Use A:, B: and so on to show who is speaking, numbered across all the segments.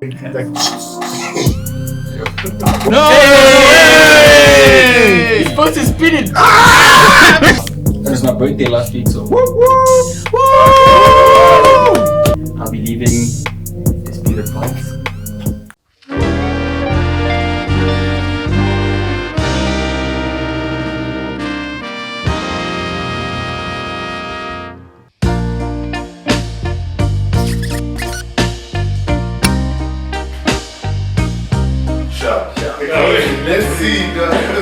A: Like,
B: no! Hey! You're supposed to spin it! It was my birthday last week, so I'll be leaving this beautiful place.
A: let's see, guys.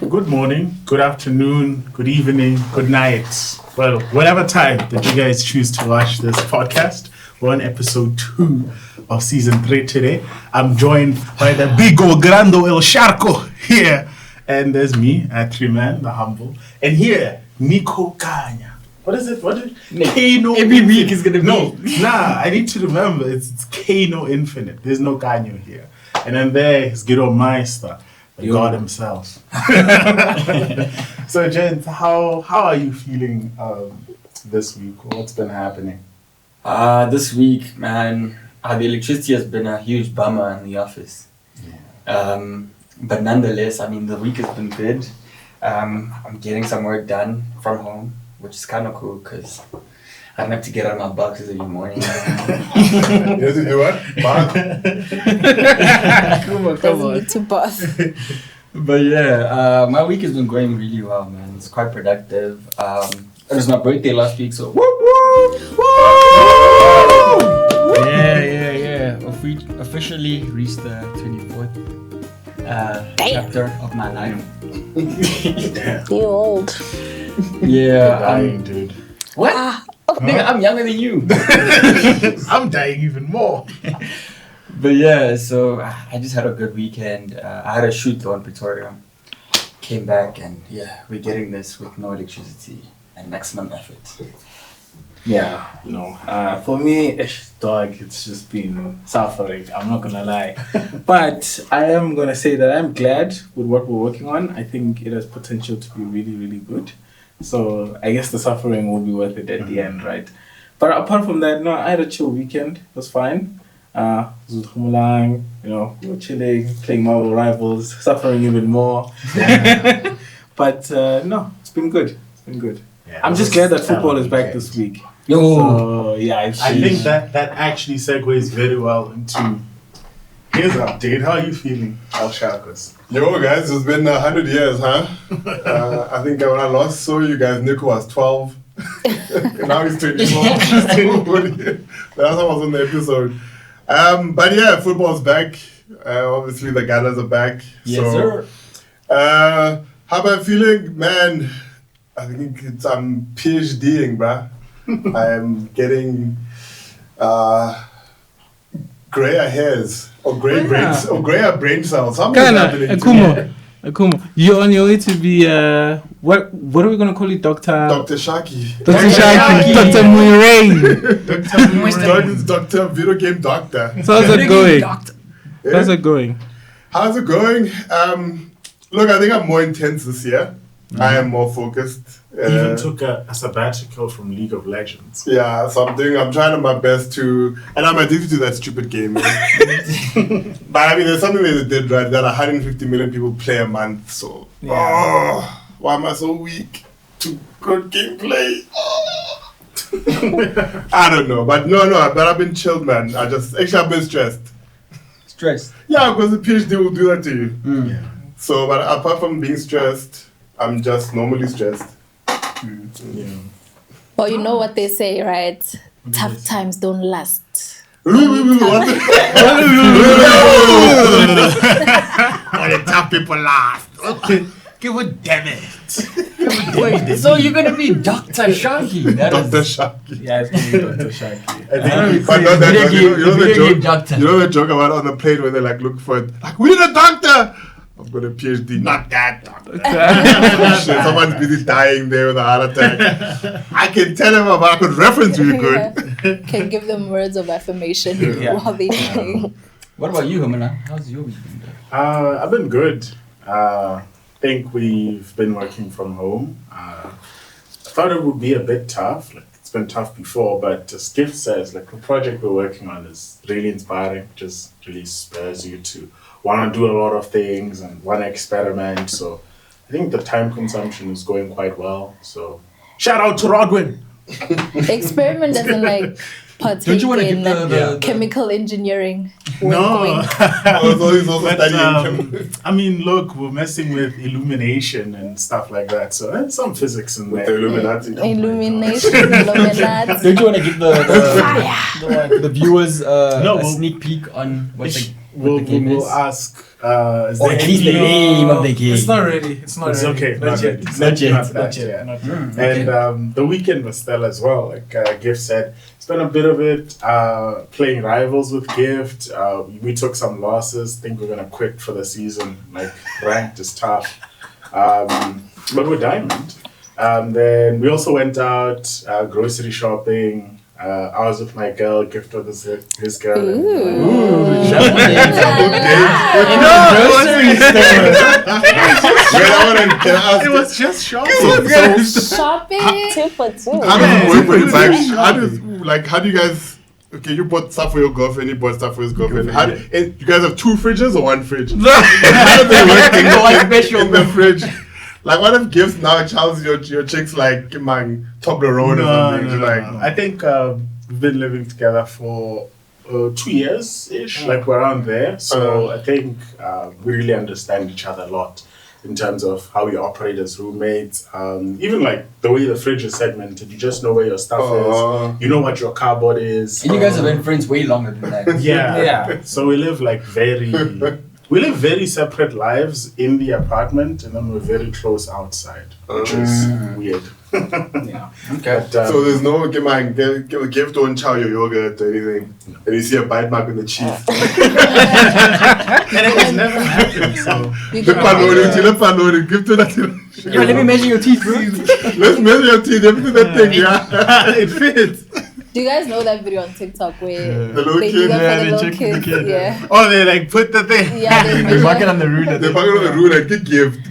A: Good morning, good afternoon, good evening, good night. Well, whatever time that you guys choose to watch this podcast. We're on episode 2 of season 3 today. I'm joined by the big old Grando El Sharco here. And there's me, Atriman, the humble. And here, Nico Kanya. What is it? Kano
B: Every
A: Infinite.
B: week is going to be.
A: No, I need to remember. It's Kano Infinite. There's no Kano here. And then there is Giro Meister, the God himself. So, gents, how are you feeling this week? What's been happening?
B: This week, man, the electricity has been a huge bummer in the office. Yeah. But nonetheless, I mean, the week has been good. I'm getting some work done from home, which is kind of cool because I don't have to get out of my boxes every morning.
C: You have to do what? Bath?
D: Come on. To bath.
B: But yeah, my week has been going really well, man. It's quite productive. It was my birthday last week, so Yeah. Officially reached the 24th chapter of my life.
D: You old.
B: Yeah,
A: Dying, dude.
B: What? Nigga, I'm younger than you.
A: I'm dying even more.
B: But yeah, so I just had a good weekend. I had a shoot though in Pretoria. Came back and yeah, we're getting this with no electricity and maximum effort.
E: Yeah, for me, dog, it's just been suffering. I'm not gonna lie, but I am gonna say that I'm glad with what we're working on. I think it has potential to be really, really good. So I guess the suffering will be worth it at the end, right? But apart from that, no, I had a chill weekend. It was fine. Was with Khumo Moerane, we were chilling, playing Marvel Rivals, suffering even more. But no, it's been good. Yeah, I'm just glad that football is back this week. So, yeah,
A: I think that actually segues very well into here's an update. How are you feeling, El Sharkos?
C: Yo, guys, it's been 100 years, huh? I think when I last saw you guys, Nico was 12. Now he's 24. Last time I was on the episode. But yeah, football's back. Obviously, the Gunners are back.
B: Yes, sir.
C: How am I feeling? Man, I think I'm PhDing, bruh. I'm getting grayer hairs or grayer brain cells.
E: Khumo, you're on your way to be what are we gonna call it,
C: Dr. Shaki.
E: Dr. Moerane.
C: Dr. Video Game Doctor.
E: So how's it going?
C: How's it going? Look, I think I'm more intense this year. I am more focused.
A: Even took a sabbatical from League of Legends.
C: Yeah, so I'm trying my best to, and I'm addicted to that stupid game. But I mean, there's something that they did right, that 150 million people play a month, so why am I so weak to good gameplay? I don't know, but but I've been chilled, man. I've been stressed.
B: Stressed?
C: Yeah, because the PhD will do that to you.
A: Yeah.
C: So, but apart from being stressed, I'm just normally stressed.
A: Yeah.
D: Well, you know what they say, right? Tough times don't last.
C: What the tough people last.
A: Okay, damn it.
B: Wait, so you're gonna be Dr. Shaki?
C: Dr. Shaki.
E: Yeah, it's gonna be Dr. Shaki.
C: But not that joke. You know the joke about on the plane where they like look for it. Like, we need a doctor. I've got a PhD.
A: Not that.
C: Shit, someone's busy dying there with a heart attack. I can tell him about, I could reference really good.
D: Can give them words of affirmation while they play.
B: What about you, Humana? How's your week been?
A: I've been good. I think we've been working from home. I thought it would be a bit tough. Like, it's been tough before, but as Gift says, like the project we're working on is really inspiring. Just really spurs you to want to do a lot of things and want to experiment. So I think the time consumption is going quite well. So shout out to Rodwin.
D: Experiment doesn't like partake
B: Don't you want to
D: in
B: give the
D: chemical engineering.
A: No.
C: So he's also
A: But,
C: studying
A: I mean, look, we're messing with illumination and stuff like that. So there's some physics in
C: with the
A: there.
C: Illuminati.
D: Illumination, Illuminati.
B: Don't you want to give the viewers
A: No,
B: a
A: we'll-
B: sneak peek on what the
A: We'll
B: game is?
A: ask. Is
B: Or
A: there
B: at least the
A: any-
B: name of the game.
E: It's not ready. It's not
A: It's
E: ready.
A: okay.
E: Not yet.
A: It's
B: Not yet.
A: Not
E: Not
A: that
E: yet.
A: yet.
E: Not yet.
A: And the weekend was still as well. Like Gift said, it's been a bit of it. Playing rivals with Gift. We took some losses. Think we're gonna quit for the season. Like ranked is tough. But we're diamond. Then we also went out grocery shopping. I was with my girl. Gift was his girl. It was just shopping.
D: Shopping.
F: 2 for 2.
C: How does it work with like, how do you guys, okay, you bought stuff for your girlfriend, he bought stuff for his girlfriend. You guys have 2 fridges or 1 fridge? How does it work in the fridge? Like, what if Gifts now tells your chicks like, man, Toblerone or something?
A: No.
C: Like,
A: I think we've been living together for 2 years-ish, like we're around there. So I think we really understand each other a lot in terms of how we operate as roommates. Even like the way the fridge is segmented, you just know where your stuff is. You know what your cupboard is.
B: And you guys have been friends way longer than that.
A: Yeah. So we live like we live very separate lives in the apartment, and then we're very close outside, which is weird.
E: Yeah.
B: Okay.
A: But,
C: so there's no, Gift don't chow your yogurt or anything. And you see a bite mark in the cheese.
A: and it has never happened. So
C: Let Panori, Gift to that.
B: Yo, let me measure your teeth, bro.
C: Let's measure your teeth, everything that thing, yeah.
A: it fits.
D: Do you guys know that video on TikTok where
C: The little
D: they do
C: kid,
D: that
C: yeah,
D: for
C: they
D: the
C: check
D: little
C: the
D: kids?
C: kid,
D: Yeah.
A: Oh, they like put the thing.
D: Yeah, they
B: They mark it
D: measure.
B: on the ruler.
C: They're fucking on the rule and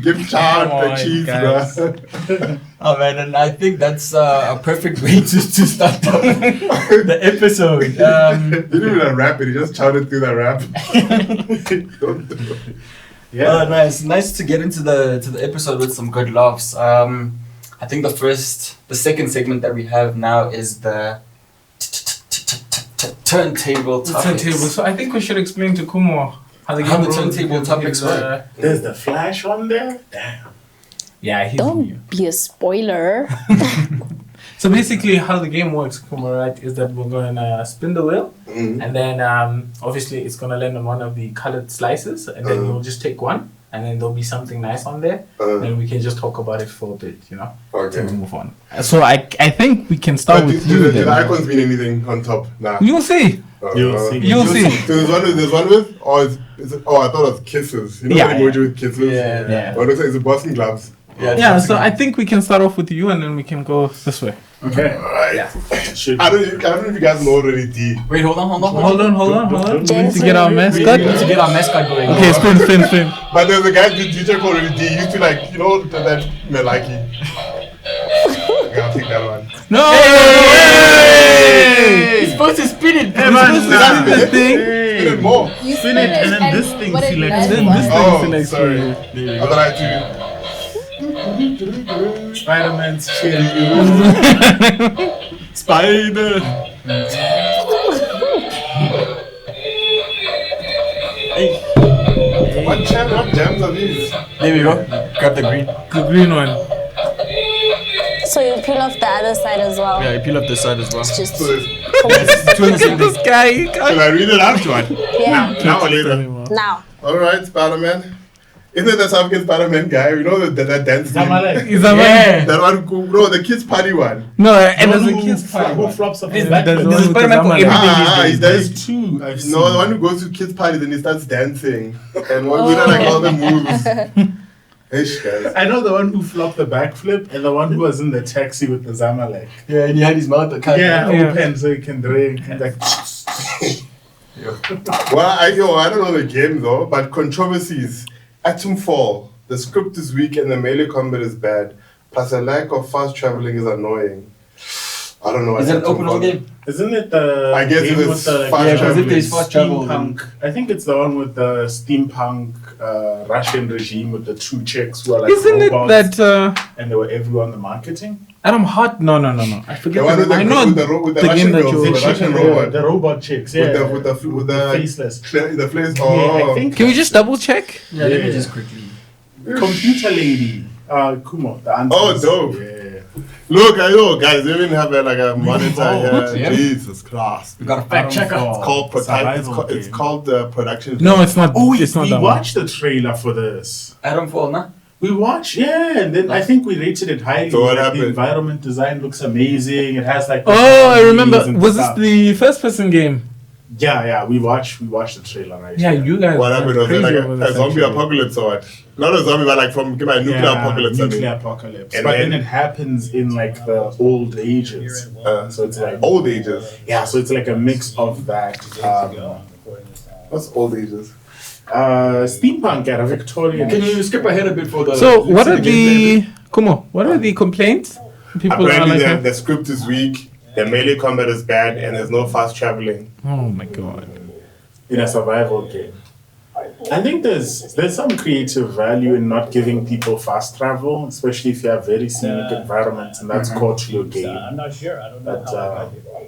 C: give child
E: Come
C: the
E: on,
C: cheese,
E: guys.
C: bro.
B: Oh man, and I think that's a perfect way to start the episode.
C: He didn't even rap it, he just shouted through that rap.
A: Yeah.
B: Nice to get into the episode with some good laughs. I think the second segment that we have now is the turntable
E: The
B: topics.
E: turntable. So I think we should explain to Khumo how the
B: How
E: game
B: the
E: rolls,
B: turntable
E: because
B: topics
E: he's,
B: work.
A: There's the flash on there. Damn.
E: Yeah, he's new.
D: Don't be a spoiler.
E: So basically, how the game works, Khumo, right, is that we're going to spin the wheel, and then obviously it's going to land on one of the colored slices, and then you'll just take one, and then there'll be something nice on there, and we can just talk about it for a bit, you know,
C: Okay.
E: to move on. So I think we can start
C: But
E: with
C: do
E: you.
C: the
E: then.
C: icons mean anything on top? Nah.
E: You'll see.
A: You'll see.
E: You'll see.
C: So there's one with, or is it, I thought it was kisses. You know
E: Yeah.
C: the emoji with kisses?
B: Yeah.
C: Or it looks like it's a Boston gloves.
E: Yeah, so I think we can start off with you, and then we can go this way.
A: Okay.
C: Alright.
A: Should
C: I don't know if you guys know already D.
B: Wait, hold on.
E: Hold on. We need to get our
B: We
E: mascot.
B: need to get our mascot going.
E: Okay, spin.
C: But there's a guy DJ called already D. He used to like, you know, that Melaki. I'll take that one.
E: No!
B: He's supposed to spin it.
A: Hey, man,
E: That's the thing.
C: Spin it more.
D: You
A: Spin it, and then this thing
D: what it
A: selects
D: does
E: Then
D: was-
E: this thing
C: Oh,
E: selects
C: sorry.
E: for you.
C: I thought I had to.
A: Spider-Man's cheering
E: Spider.
C: What jams are these?
B: There we go. Grab the green.
E: The green one.
F: So you peel off the other side as well.
B: Yeah, you peel up this side as well.
F: It's just
C: So
B: Two in the same
E: This guy.
C: can I read it out?
F: yeah.
C: Now or later?
F: Now.
C: Alright, Spider-Man. Isn't it the South African Spider-Man guy? You know that dance scene?
A: Zamalek.
E: Is that
A: Yeah.
C: That one, no, the kids party one.
E: No, and
A: The
E: there's
A: one
E: a
A: who
E: kids party.
A: who
E: one.
A: flops off
E: There's
A: his back.
E: the one
B: There's
E: with the
B: Spider-Man for
E: Zamalek.
B: everything these
C: Ah,
B: days.
C: he
A: There's
C: does.
A: two. I've seen.
C: No, the one who goes to kids party, then he starts dancing. And one we like all the moves. Ish, guys.
A: I know the one who flopped the backflip and the one who was in the taxi with the Zamalek.
B: Yeah, and he had his mouth cut.
A: Yeah,
E: Yeah.
A: open so he can drink. And like,
C: Well, I don't know the game though, but controversies. Atomfall. The script is weak and the melee combat is bad. Plus, a lack of fast traveling is annoying. I don't know.
B: Is
C: what
B: it an open world
C: Atomfall-
B: game?
A: isn't it the
C: I guess
A: game
C: it is
A: with the
C: fast
B: Yeah, because
C: traveling.
B: if there's fast travel,
A: steampunk? I think it's the one with the steampunk Russian regime with the two chicks who are like
E: Isn't it
A: robots,
E: that
A: and they were everywhere on the marketing.
E: Adam Hot? No. I forget.
C: The one with the,
E: I know
C: with the, with the
E: the
C: Russian
E: game that
C: girls,
E: you.
C: the Russian
A: the
C: robot.
A: robot chicks, yeah,
C: With the
A: faceless.
C: The face.
A: Yeah,
C: Oh,
A: I think
E: Can we just double check?
B: Yeah, let me
A: Yeah.
B: just quickly.
A: computer lady, Khumo, the answer.
C: Oh, dope.
A: Yeah.
C: Look, I know, guys. They even have like a monitor
A: Oh,
C: here.
B: yeah.
C: Jesus Christ.
B: We got a fact checker.
C: It's called
A: Survival
C: it's
A: game.
C: called production.
E: No, it's not.
A: Oh,
E: it's not
A: we
E: that one.
A: watched the trailer for this.
B: Atomfall, nah?
A: We watched, yeah, and then I think we rated it highly.
C: So what
A: Like,
C: happened?
A: The environment design looks amazing. It has like. the
E: Oh, I
A: trees
E: remember.
A: and
E: Was this
A: stuff.
E: the first-person game?
A: Yeah, we watched the trailer, right?
E: Yeah, you guys.
C: What happened? Was it
E: crazy
C: like
E: over
C: a
E: this,
C: zombie
E: actually.
C: apocalypse or what? Not a zombie, but like from nuclear apocalypse. I mean.
A: Nuclear apocalypse.
C: And
A: But then
C: then-
A: it happens in like the old ages. So it's like
C: Old ages.
A: yeah, so it's like a mix of that.
C: What's old ages?
A: Steampunk era, Victorian.
B: Can you skip ahead a bit for the.
E: So, what are
B: let's see
E: the Khumo? What are the complaints? People are
C: Apparently,
E: like,
C: the script is weak. The melee combat is bad, and there's no fast traveling.
E: oh my god.
A: In a survival game. I think there's some creative value in not giving people fast travel, especially if you have very scenic environments and that's core to your game.
G: I'm not sure. I don't know
A: But,
G: how I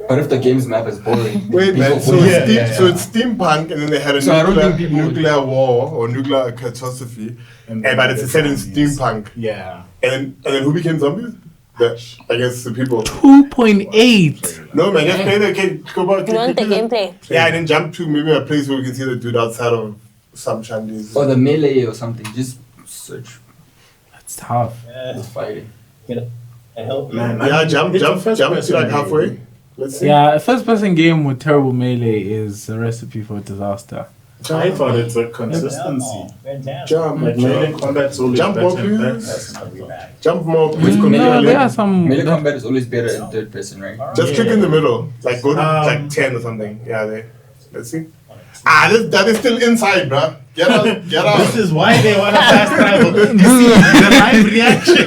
B: But if the game's map is boring.
C: Wait,
B: people
C: man. So,
B: will-
C: it's so it's steampunk, and then they had a
B: So I don't think people would-
C: nuclear war or nuclear catastrophe. But it's set in steampunk.
A: Yeah.
C: And then who became zombies? I guess the people.
E: 2.8.
C: No, man, just play the game. Go back.
F: You want the gameplay?
C: Yeah, and then jump to maybe a place where we can see the dude outside of some shandies.
B: Or the melee or something. Just search
E: That's tough.
B: the fighting.
G: I help you.
A: Man,
C: Yeah, jump
A: it's a
C: to
A: first-person
C: like
A: game.
C: halfway. Let's see.
E: Yeah, a first-person game with terrible melee is a recipe for disaster.
A: I thought it's a consistency.
G: Fantastic.
C: Jump,
A: Like melee combat's always
C: Jump
A: better
C: more,
A: in third
C: please.
A: person.
C: jump more. Please
B: Mm,
C: go
B: no,
C: to
E: No,
C: the
E: there are
C: left.
E: some.
B: Melee combat is always better in third person, right?
C: Just click in the middle. Like go to like
A: Um,
C: 10 or something. Yeah, there. Let's see. That is still inside, bruh. Get out. Get out.
A: This is why they want to fast travel. You see, the live reaction.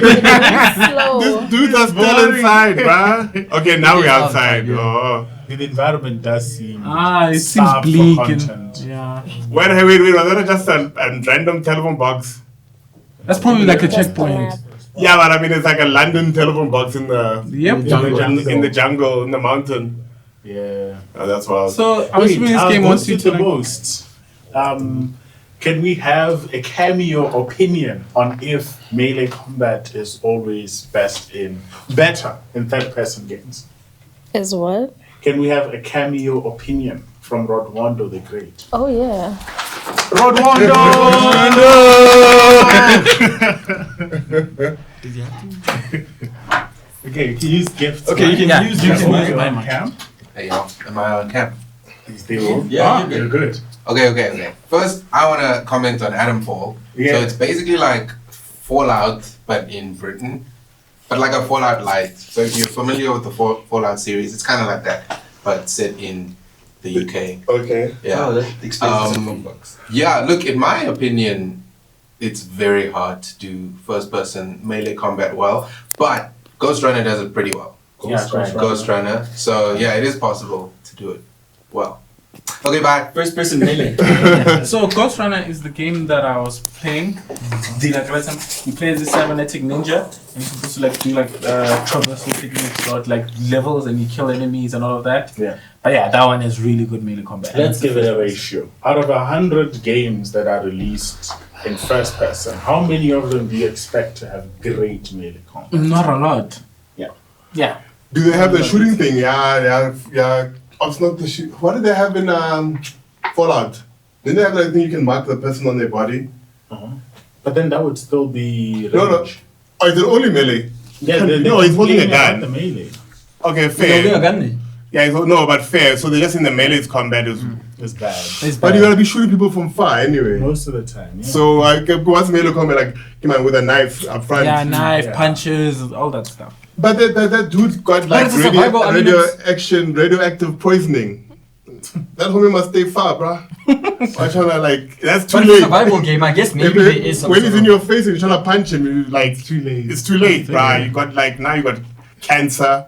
D: Slow.
C: These dudes are still
A: boring.
C: inside, bruh. Okay, now we're outside.
B: outside,
C: Oh.
A: The environment does seem
E: It seems
A: starved for
E: bleak.
A: content.
E: Yeah.
C: Wait. Was that just a random telephone box?
E: That's probably like a
F: Just the
E: checkpoint.
F: map.
C: Yeah, but I mean, it's like a London telephone box in the
E: Yep.
C: in the jungle, in the mountain.
A: Yeah.
C: Oh, that's wild.
E: So, I'm assuming this game wants you to.
A: the
E: Like,
A: most. Can we have a cameo opinion on if melee combat is always better in third-person games?
D: Is what?
A: Can we have a cameo opinion from Rodwando the Great?
D: Oh yeah.
A: Okay, you can use gifts.
B: Okay, you can use gifts.
A: on cam.
H: Hey, am I on cam?
A: Is they all?
B: Yeah, you're
A: you're good.
H: Okay. First, I want to comment on Atomfall.
A: Yeah.
H: So it's basically like Fallout, but in Britain. But like a Fallout Light. So if you're familiar with the Fallout series, it's kind of like that, but set in the UK.
C: Okay.
H: Yeah.
B: Oh, that explains the box.
H: Yeah, look, in my opinion, it's very hard to do first-person melee combat well, but Ghost Runner does it pretty well. Ghost Runner. So yeah, it is possible to do it well. Okay, bye.
B: First person melee.
E: so, Ghost Runner is the game that I was playing. You play as a cybernetic ninja, and you're supposed to like do like traversal techniques throughout like levels, and you kill enemies and all of that.
A: Yeah.
E: But yeah, that one is really good melee combat.
A: Let's give it a ratio. Out of 100 games that are released in first person, how many of them do you expect to have great melee combat?
E: Not a lot.
A: Yeah.
E: Yeah.
C: Do they have the shooting thing? Yeah. It's not the shoot. What did they have in Fallout? Didn't they have that thing you can mark the person on their body?
A: But then that would still be
C: No.
A: range.
C: Or is it only melee?
A: Yeah,
C: No, he's holding a gun.
A: The melee
C: Okay, fair. Yeah, no, but fair. So they're just in the melee's combat is.
A: is bad.
C: But you gotta be shooting people from far anyway.
A: Most of the time. Yeah.
C: So what's melee combat like? Come on, with a knife up front.
E: Yeah, knife,
A: Yeah.
E: punches, all that stuff.
C: But that dude got like
B: it's a survival, I mean,
C: radioactive poisoning. That homie must stay far, bruh. I'm trying to like that's too
B: But
C: late.
B: it's a survival game, I guess maybe there is some
C: when he's
B: sort
C: in
B: of-
C: your face and you're trying to punch him, you like
A: It's too late.
C: It's too late, bruh. You got like now you got cancer.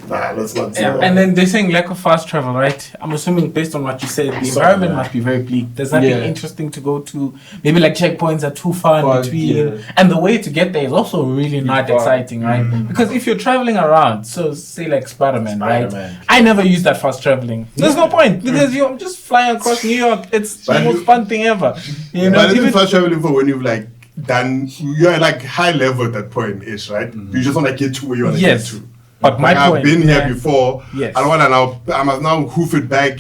C: Nah, let's not do that.
E: And then they're saying lack of fast travel, right? I'm assuming based on what you said, the environment must be very bleak. There's nothing
B: Yeah.
E: interesting to go to. Maybe like checkpoints are too far in
B: Far,
E: between.
B: yeah.
E: And the way to get there is also really not
B: far.
E: exciting, right? Because if you're traveling around, so say like Spider-Man, right?
A: Spider-Man.
E: I never use that fast traveling. There's no point because you're just flying across New York. It's the
C: But
E: most
C: you-
E: fun thing ever. You know,
C: But this
E: even-
C: is fast traveling for when you've like done you're at like high level at that point ish, right? You just want to get to where you want to
E: yes.
C: get to.
E: But my
C: Like,
E: point,
C: I've been here
E: yeah.
C: before.
E: Yes.
C: I don't want to now. I must now hoof it back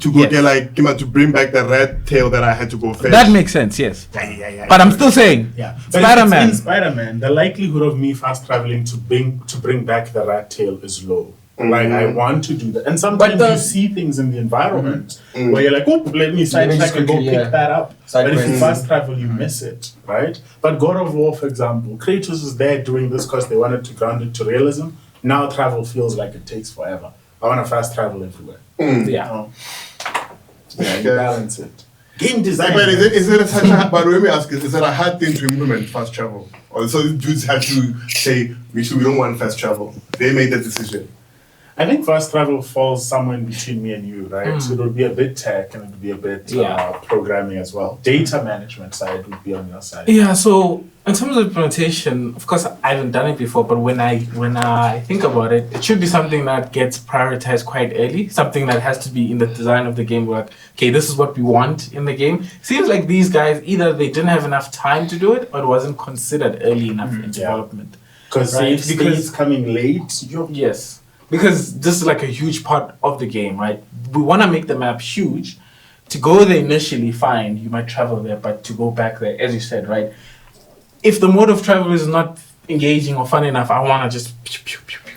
C: to go
E: Yes.
C: get like to bring back the red tail that I had to go fetch.
E: That makes sense, yes.
C: Yeah.
E: But I'm still saying,
A: Yeah, but
E: Spider-Man.
A: if it's in Spider-Man, the likelihood of me fast traveling to bring back the rat tail is low. Like I want to do that, and sometimes
B: But
A: you see things in the environment where you're like, "Oh, let me sidetrack and go
B: quickly,
A: pick that up."
B: Side
A: but if you
B: quests.
A: fast travel, you miss it, right? But God of War, for example, Kratos is there doing this because they wanted to ground it to realism. Now travel feels like it takes forever. I want to fast travel everywhere.
E: yeah.
A: Yeah, you balance it. Game design.
C: But is it such a but let me ask, is it a hard thing to implement fast travel? Or so these dudes had to say we don't want fast travel. They made that decision.
A: I think fast travel falls somewhere in between me and you, right? So it would be a bit tech and it would be a bit programming as well. Data management side would be on your side.
E: Yeah, so in terms of implementation, of course I haven't done it before, but when I think about it, it should be something that gets prioritized quite early, something that has to be in the design of the game where, okay, this is what we want in the game. Seems like these guys, either they didn't have enough time to do it or it wasn't considered early enough in development.
A: Because
E: Right,
A: save
E: because-
A: states coming late.
E: Yes, because this is like a huge part of the game, right? We want to make the map huge. To go there initially, fine, you might travel there, but to go back there, as you said, right? If the mode of travel is not engaging or fun enough, I want to just,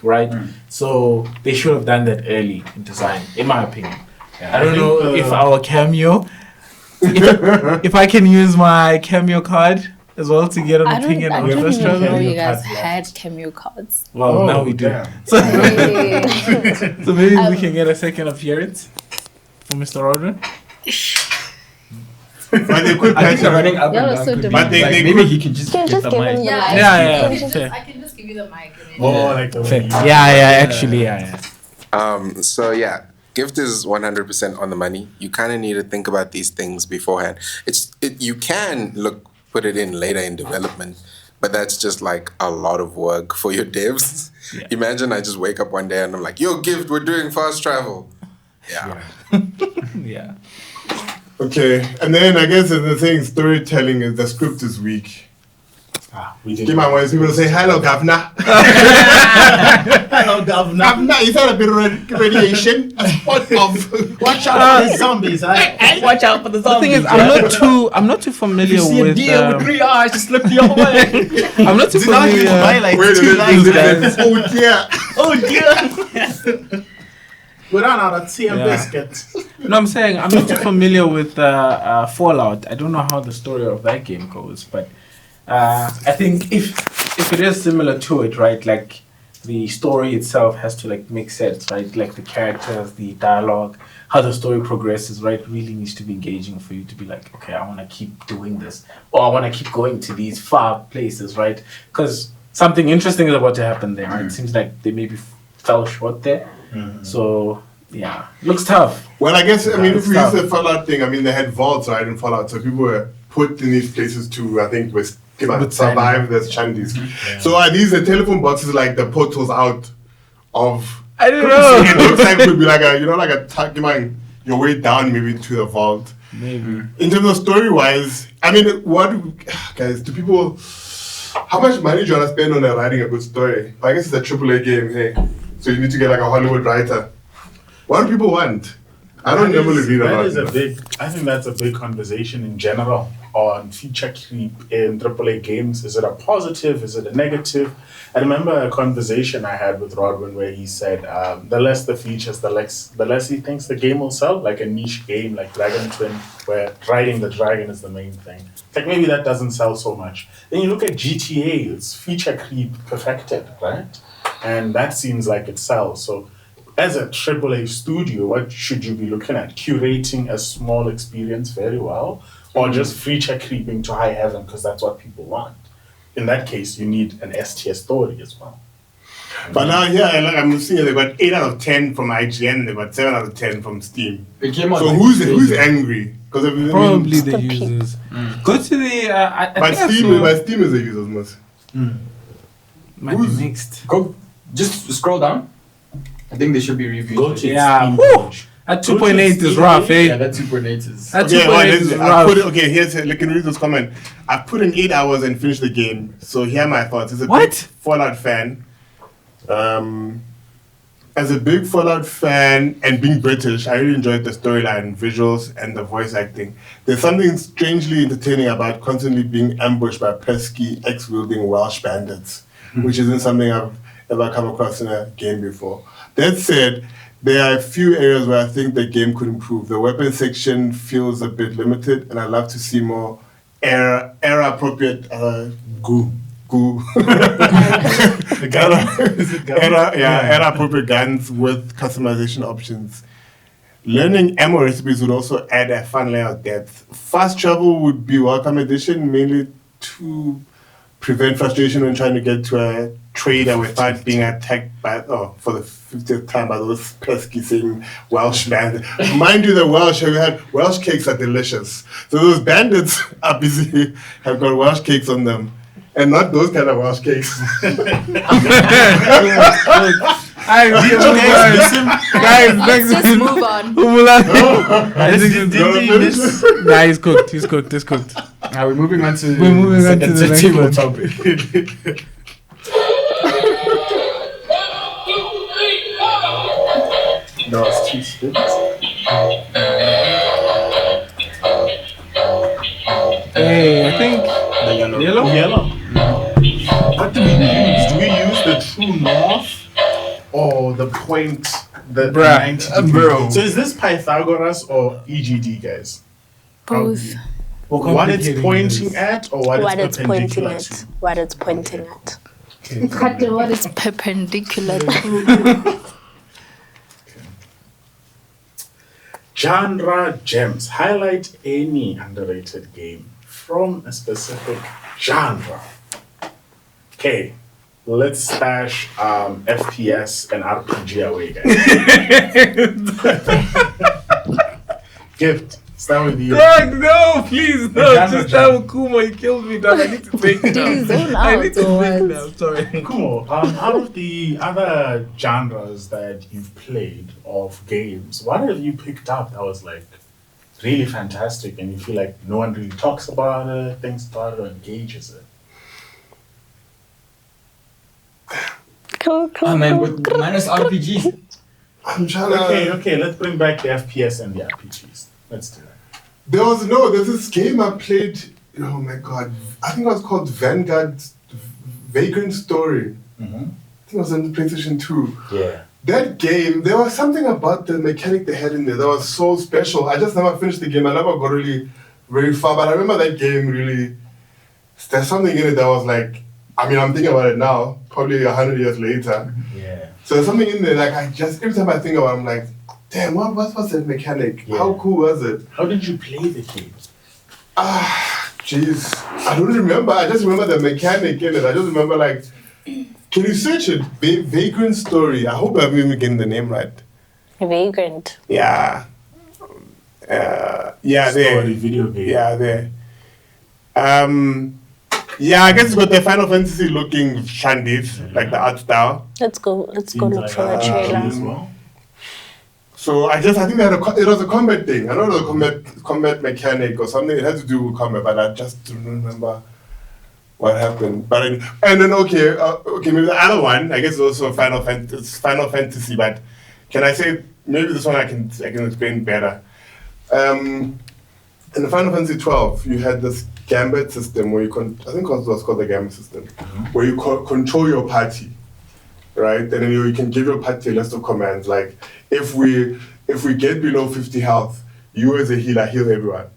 E: right? So they should have done that early in design, in my opinion. I don't know if our cameo, if I can use my cameo card as well to get an
D: I
E: opinion
D: don't
E: on
D: even
E: first
D: know
E: travel.
D: you guys
A: Cards left.
D: had cameo cards.
E: Well, now we do.
A: damn.
E: So,
D: Hey.
E: so maybe we can get a second appearance for Mr. Rodman.
C: But they could
B: I think
C: patch
B: they're
C: it.
B: running up
D: Y'all
B: and
D: are
B: down.
D: so
B: could be.
C: But they
B: maybe
C: could-
B: he can just
F: You can
B: get
F: just
B: the
F: give
B: mic.
F: him the
D: Yeah,
F: mic.
E: Yeah,
F: You
E: yeah,
F: can just-
E: fair.
I: I can just give you the mic. And then
A: Oh, like the
E: Fair.
A: way
E: Yeah, actually, yeah.
H: So yeah, Gift is 100% on the money. You kind of need to think about these things beforehand. You can put it in later in development, but that's just like a lot of work for your devs.
E: Yeah.
H: Imagine I just wake up one day and I'm like, "Yo, Gift, we're doing fast travel." Yeah.
E: Yeah.
C: Okay. And then I guess the thing storytelling is the script is weak.
A: we did.
C: Give my when people say hello governor.
A: Hello, governor.
C: Governor, is that a bit of radiation? A spot of
A: Watch out for the zombies.
B: Watch out for the
E: The
B: zombies.
E: thing is, I'm not too familiar
B: You see a
E: with.
B: deer with 3 eyes, just look the other way.
E: I'm not too familiar.
A: like
C: Wait,
A: two lines,
C: guys. Oh dear.
A: Oh dear. We ran out of tea and
E: Yeah.
A: biscuit.
E: No, I'm saying I'm not too familiar with Fallout. I don't know how the story of that game goes, but I think if it is similar to it, right? Like the story itself has to like make sense, right? Like the characters, the dialogue, how the story progresses, right? Really needs to be engaging for you to be like, okay, I want to keep doing this, or I want to keep going to these far places, right? Because something interesting is about to happen there. Right? It seems like they maybe fell short there. So yeah, looks tough.
C: Well, I guess, if we use
E: Stuff.
C: the Fallout thing, they had vaults, right, in Fallout, so people were put in these places to, I think, survive as Chandis. So are these the telephone boxes like the portals out of...
E: I don't
C: It
E: know.
C: looks like it would be like your way down maybe to the vault.
E: Maybe.
C: In terms of story-wise, guys, do people... How much money do you want to spend on writing a good story? I guess it's a AAA game, hey. So you need to get like a Hollywood writer. What do people want? I don't normally read a lot.
A: I think that's a big conversation in general on feature creep in AAA games. Is it a positive? Is it a negative? I remember a conversation I had with Rodwin where he said the less the features, the less he thinks the game will sell. Like a niche game like Dragon Twin, where riding the dragon is the main thing. Like maybe that doesn't sell so much. Then you look at GTA, it's feature creep perfected, right? And that seems like it sells. So as a AAA studio, what should you be looking at? Curating a small experience very well, or just feature creeping to high heaven because that's what people want? In that case, you need an S-tier story as well.
C: But now, like I'm seeing they got 8 out of 10 from IGN, they got 7 out of 10 from Steam.
B: It came out
C: So
B: like
C: who's angry? Because
E: Probably the users. Go to the.
C: But Steam is the users most.
E: Might be mixed.
B: Go, just scroll down. I think they should be reviewed.
A: Go to
E: Yeah.
A: Steam
E: Whew.
A: page.
E: At 2.8 is rough, eh?
B: Yeah, that 2.8 is.
E: At
C: Okay,
E: 2.8 is rough.
C: here's you can read this comment. I put in 8 hours and finished the game. So here are my thoughts. As a
E: What?
C: big Fallout fan, as a big Fallout fan and being British, I really enjoyed the storyline, visuals, and the voice acting. There's something strangely entertaining about constantly being ambushed by pesky, axe-wielding Welsh bandits, which isn't something I've ever come across in a game before. That said, there are a few areas where I think the game could improve. The weapon section feels a bit limited, and I'd love to see more era-appropriate era-appropriate guns with customization options. Learning ammo recipes would also add a fun layer of depth. Fast travel would be welcome addition, mainly to prevent frustration when trying to get to a trader without being attacked by, for the 50th time by those pesky same Welsh bandits. Mind you, the Welsh, have you had Welsh cakes are delicious. So those bandits are busy, have got Welsh cakes on them. And not those kind of Welsh cakes.
E: Guys,
D: Let's just move on.
E: Nah, he's cooked. He's cooked.
B: Now we're moving on to
E: the next
B: table
E: one.
B: topic.
A: No, it's too split.
E: Hey, I think
B: The yellow.
A: Yellow. What do we use? Do we use the true north or the point, the 90 degree?
B: Bro.
A: So is this Pythagoras or EGD, guys?
D: Both.
A: What it's pointing at or what it's
F: pointing
A: perpendicular
F: at.
A: to?
F: What it's pointing at.
D: What is perpendicular to?
A: Genre gems. Highlight any underrated game from a specific genre. Okay, let's stash FPS and RPG away, guys. Gift. Start with you.
E: Dog, no, please, no.
A: genre
E: Just
A: jam.
E: tell Khumo, he killed me, dog. I need to take it
D: Did you zone
E: I
D: out
E: need to
D: or
E: take it
D: what?
E: now, sorry.
A: Khumo, out of the other genres that you've played of games, what have you picked up that was like really fantastic and you feel like no one really talks about it, thinks about it, or engages it?
B: Oh man, with minus RPGs.
C: I'm trying to...
A: Okay, let's bring back the FPS and the RPGs. Let's do that.
C: There's this game I played, oh my god, I think it was called Vagrant Story.
A: Mm-hmm.
C: I think it was on PlayStation 2.
A: Yeah.
C: That game, there was something about the mechanic they had in there that was so special. I just never finished the game. I never got really very far, but I remember that game really, there's something in it that was like, I mean, I'm thinking about it now, probably 100 years later.
A: Yeah.
C: So there's something in there, like every time I think about it, I'm like, damn, what was that mechanic?
A: Yeah.
C: How cool was it?
A: How did you play the game?
C: Jeez, I don't remember. I just remember the mechanic in it. I just remember like, can you search it? Vagrant Story. I hope I'm even getting the name right.
F: Vagrant.
C: Yeah. Yeah, there.
A: Story, video game.
C: Yeah, there. Yeah, I guess it's got the Final Fantasy looking shandies, like the art style.
F: Let's go
A: Seems
F: look
A: like
F: for the
A: RPG
F: trailer.
A: as well.
C: So I think they had it was a combat thing. I know it was a combat mechanic or something. It had to do with combat, but I just don't remember what happened. But and then maybe the other one. I guess it's also Final Fantasy. But can I say maybe this one I can explain better. In the Final Fantasy 12, you had this gambit system where I think it was called the gambit system, where you control your party, right? And then you can give your party a list of commands like, if we get below 50 health, you as a healer heal everyone.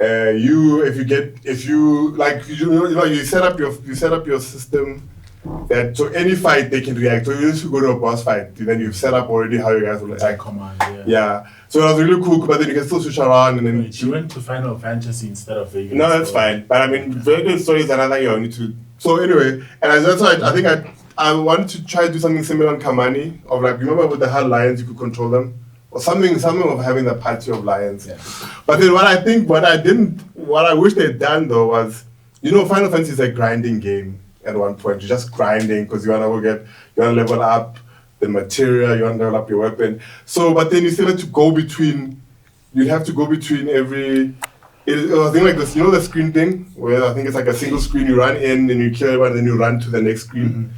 C: You set up your system that so any fight they can react. So you used to go to a boss fight, then you've set up already how you guys will attack.
A: Command,
C: Yeah. So it was really cool, but then you can still switch around and then.
A: You went to Final Fantasy instead of Vegas.
C: No, that's fine. But I mean, very good stories another year. Need to. So anyway, and that's why I think I wanted to try to do something similar on Kamani of like, remember with the hard lions you could control them or something of having the party of lions. Yeah. But then what I wish they'd done though was, Final Fantasy is a grinding game. At one point, you're just grinding because you want to level up the material, you want to level up your weapon. So, but then you still have to go between. You have to go between every. It was a thing like this, the screen thing where I think it's like a single screen. You run in and you kill everyone, and then you run to the next screen.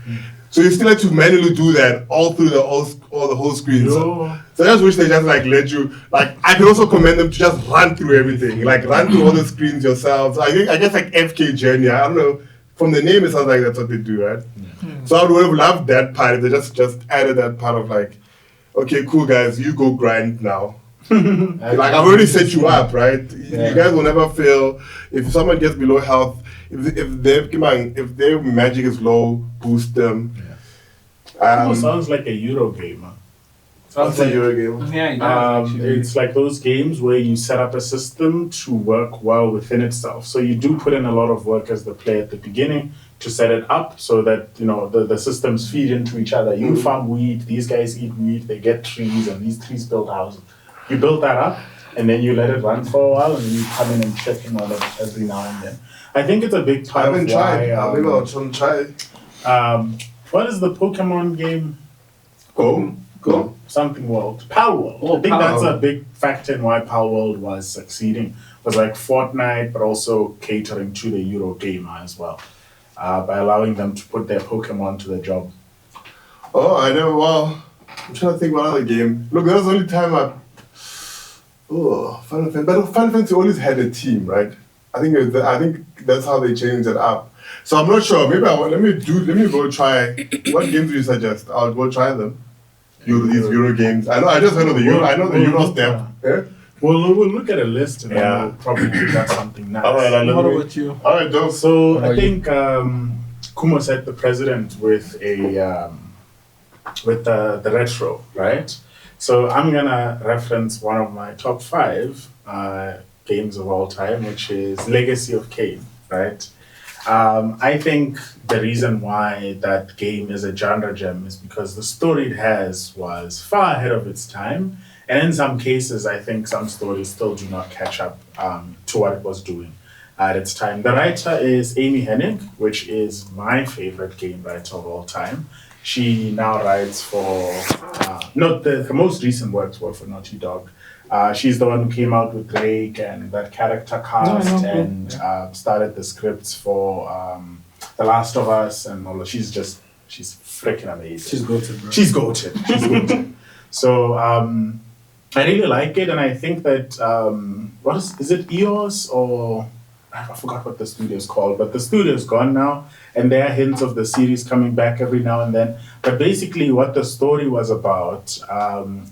C: So you still have to manually do that all through the whole screen. So I just wish they just like let you like. I could also commend them to just run through everything, like run through all the screens yourselves. I guess like FK Journey. I don't know. From the name, it sounds like that's what they do, right? Yeah. So I would have loved that part if they just added that part of like, okay, cool guys, you go grind now. Like I've already set you up, right? Yeah. You guys will never fail. If someone gets below health, if their magic is low, boost them.
A: Yeah. Sounds like a Euro game.
C: Sounds like a Euro game.
E: Yeah,
A: it's like those games where you set up a system to work well within itself. So you do put in a lot of work as the player at the beginning to set it up so that the systems feed into each other. You farm wheat, these guys eat wheat, they get trees, and these trees build houses. You build that up, and then you let it run for a while, and then you come in and check in on it every now and then. I think it's a big part of why.
C: Maybe I'll try.
A: What is the Pokemon game?
C: Go.
A: Something World. Pal World. I think that's a big factor in why Pal World was succeeding. It was like Fortnite, but also catering to the Euro gamer as well. By allowing them to put their Pokemon to the job.
C: Oh, I know. Well, I'm trying to think what other game. Look, that was the only time Final Fantasy. But Final Fantasy always had a team, right? I think that's how they changed it up. So I'm not sure. Maybe let me go try. What games do you suggest? I'll go try them. These Euro games. I just heard of the Euro. I know the Euro step. Yeah?
A: We'll look at a list and we'll probably do something nice.
C: All right,
E: what about you?
C: All right, Doug.
A: So I think Khumo said the president with the retro, right? So I'm gonna reference one of my top 5 games of all time, which is Legacy of Kain, right? I think the reason why that game is a genre gem is because the story it has was far ahead of its time. And in some cases, I think some stories still do not catch up to what it was doing at its time. The writer is Amy Hennig, which is my favorite game writer of all time. She now writes for, her most recent works were for Naughty Dog. She's the one who came out with Drake and that character cast and started the scripts for The Last of Us and all. She's freaking amazing.
E: She's goated, bro.
A: She's goated. So I really like it, and I think that is it EOS or I forgot what the studio's called, but the studio's gone now, and there are hints of the series coming back every now and then. But basically, what the story was about,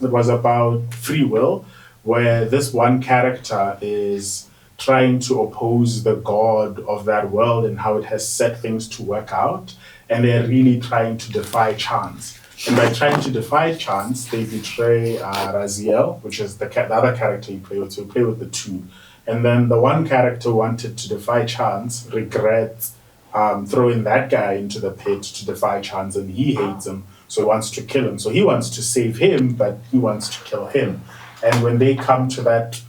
A: it was about free will, where this one character is trying to oppose the god of that world and how it has set things to work out, and they're really trying to defy chance. And by trying to defy chance, they betray Raziel, which is the other character you play with. So you play with the two. And then the one character who wanted to defy chance regrets throwing that guy into the pit to defy chance, and he hates him, so he wants to kill him. So he wants to save him, but he wants to kill him. And when they come to that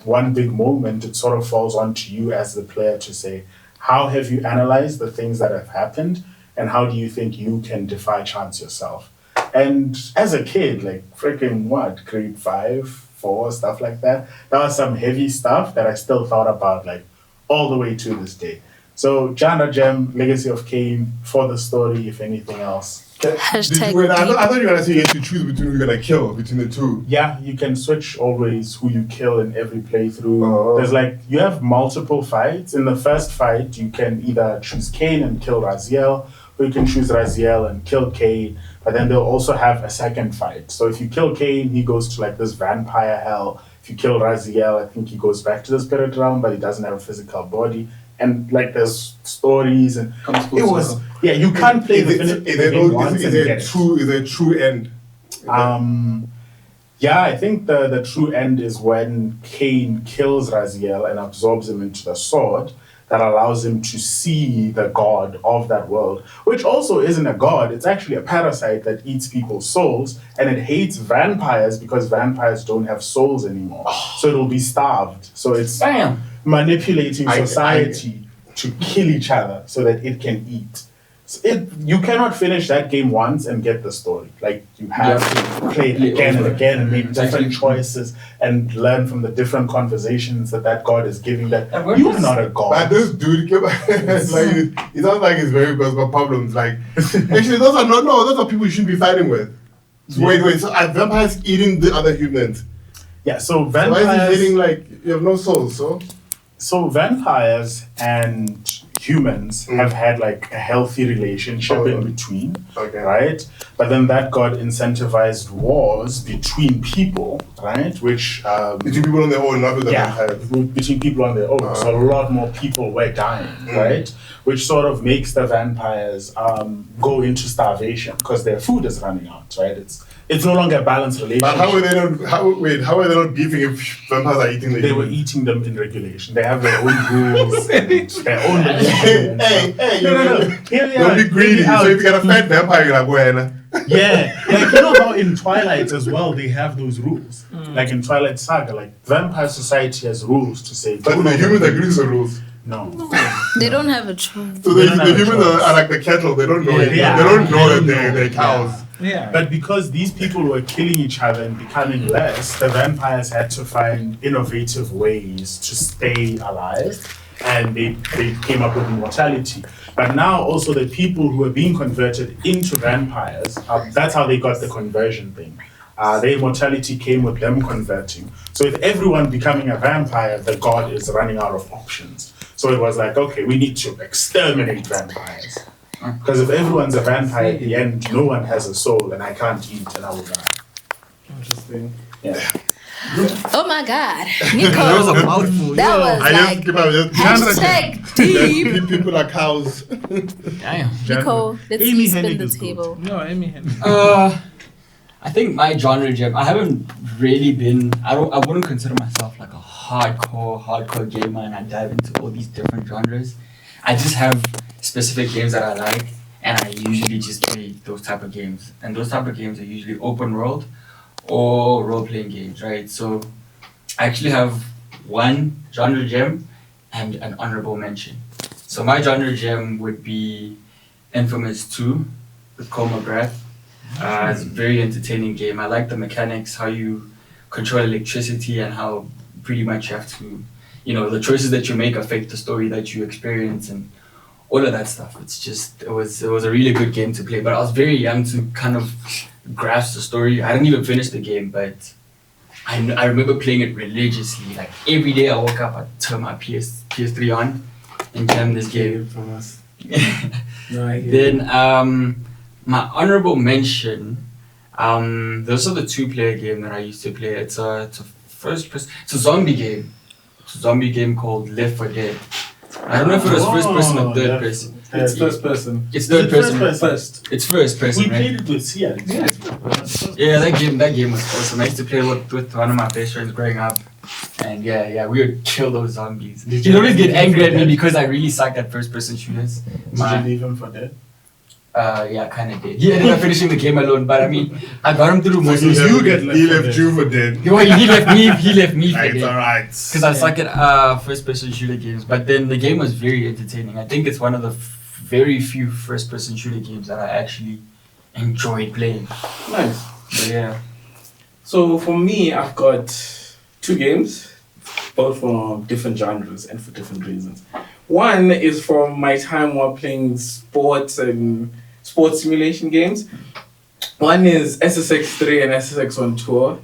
A: one big moment, it sort of falls onto you as the player to say, how have you analyzed the things that have happened? And how do you think you can defy chance yourself? And as a kid, like freaking grade 5, 4, stuff like that. That was some heavy stuff that I still thought about like all the way to this day. So genre gem, Legacy of Kain for the story, if anything else.
D: Hashtag
C: Wait, I
D: deep.
C: thought you were gonna say you had to choose between who you're gonna kill between the two.
A: Yeah, you can switch always who you kill in every playthrough.
C: Oh.
A: There's like, you have multiple fights. In the first fight, you can either choose Kain and kill Raziel, or you can choose Raziel and kill Kain. But then they'll also have a second fight. So if you kill Kain, he goes to like this vampire hell. If you kill Raziel, I think he goes back to the spirit realm, but he doesn't have a physical body. And like there's stories and it was you can't play the game once and get it.
C: Is there a true end?
A: Yeah, I think the true end is when Kain kills Raziel and absorbs him into the sword that allows him to see the god of that world, which also isn't a god. It's actually a parasite that eats people's souls, and it hates vampires because vampires don't have souls anymore. So it'll be starved. So it's manipulating society to kill each other so that it can eat. So you cannot finish that game once and get the story. Like you have to play it again and again and make different choices and learn from the different conversations that God is giving. That you're not a god.
C: But this dude, it's like it sounds like it's very got problems. Like actually, those are people you shouldn't be fighting with. So wait. So are vampires eating the other humans?
A: Yeah. So vampires.
C: So why is he eating like you have no soul?
A: So vampires and humans have had like a healthy relationship in between, right? But then that got incentivized wars between people, right? Which
C: between people on their own, not with the vampires.
A: Between people on their own. So a lot more people were dying, right? Which sort of makes the vampires go into starvation because their food is running out, right? It's no longer a balanced relationship.
C: But how are they not beefing if vampires are eating them?
A: They were eating them in regulation. They have their own rules, their own
C: Hey, don't be greedy. So if you get a fat vampire, you're like, well,
A: yeah, like you know how in Twilight as well they have those rules. Like in Twilight Saga, like Vampire Society has rules to say.
C: But the humans agree to the rules.
A: No.
D: They don't have a choice.
C: So the humans are like the cattle. They don't know it. They don't know that they're cows.
E: Yeah.
A: But because these people were killing each other and becoming less, the vampires had to find innovative ways to stay alive, and they came up with immortality. But now also the people who are being converted into vampires, that's how they got the conversion thing. The immortality came with them converting. So with everyone becoming a vampire, the god is running out of options. So it was like, okay, we need to exterminate vampires. Because if everyone's a vampire at the end, no one has a soul, and I can't eat, and I will die.
E: Interesting.
A: Yeah.
D: Oh my God, Nico.
B: That was a mouthful.
D: That was like hashtag deep.
C: People are cows.
B: Damn.
D: Nico, let's
A: Amy
D: spin
A: Hennig
D: the
A: is good.
D: table.
E: No, Amy Hennig.
B: I think my genre gem, I haven't really been, I wouldn't consider myself like a hardcore gamer and I dive into all these different genres. I just have specific games that I like and I usually just play those type of games. And those type of games are usually open world or role-playing games, right? So I actually have one genre gem and an honorable mention. So my genre gem would be Infamous 2 with Khumo Moerane. It's a very entertaining game. I like the mechanics, how you control electricity and how pretty much you have to, the choices that you make affect the story that you experience and all of that stuff. It was a really good game to play, but I was very young to kind of grasp the story. I didn't even finish the game, but I remember playing it religiously. Like every day I woke up, I'd turn my PS3 on and jam this game.
E: From us.
B: Then my honorable mention, those are the 2-player game that I used to play. It's a first person. It's a zombie game. It's a zombie game called Left 4 Dead. I don't know if it was first person or third person.
E: It's first person.
B: It's third person.
E: First.
B: It's first person.
A: We
B: right?
A: played it with Sia.
B: Yeah, that game was awesome. I used to play with one of my best friends growing up. And yeah, we would kill those zombies. He'd always get angry at me because I really sucked at first person shooters.
A: Did you leave him for dead?
B: Yeah, kind of did. He ended up finishing the game alone, but I mean, I got him through most of it.
C: He left you for dead.
B: He left me for dead.
C: It's alright.
B: Because I suck at first-person shooter games, but then the game was very entertaining. I think it's one of the very few first-person shooter games that I actually enjoyed playing.
E: Nice.
B: But yeah.
E: So for me, I've got 2 games, both for different genres and for different reasons. One is from my time while playing sports and sports simulation games. One is SSX3 and SSX on tour.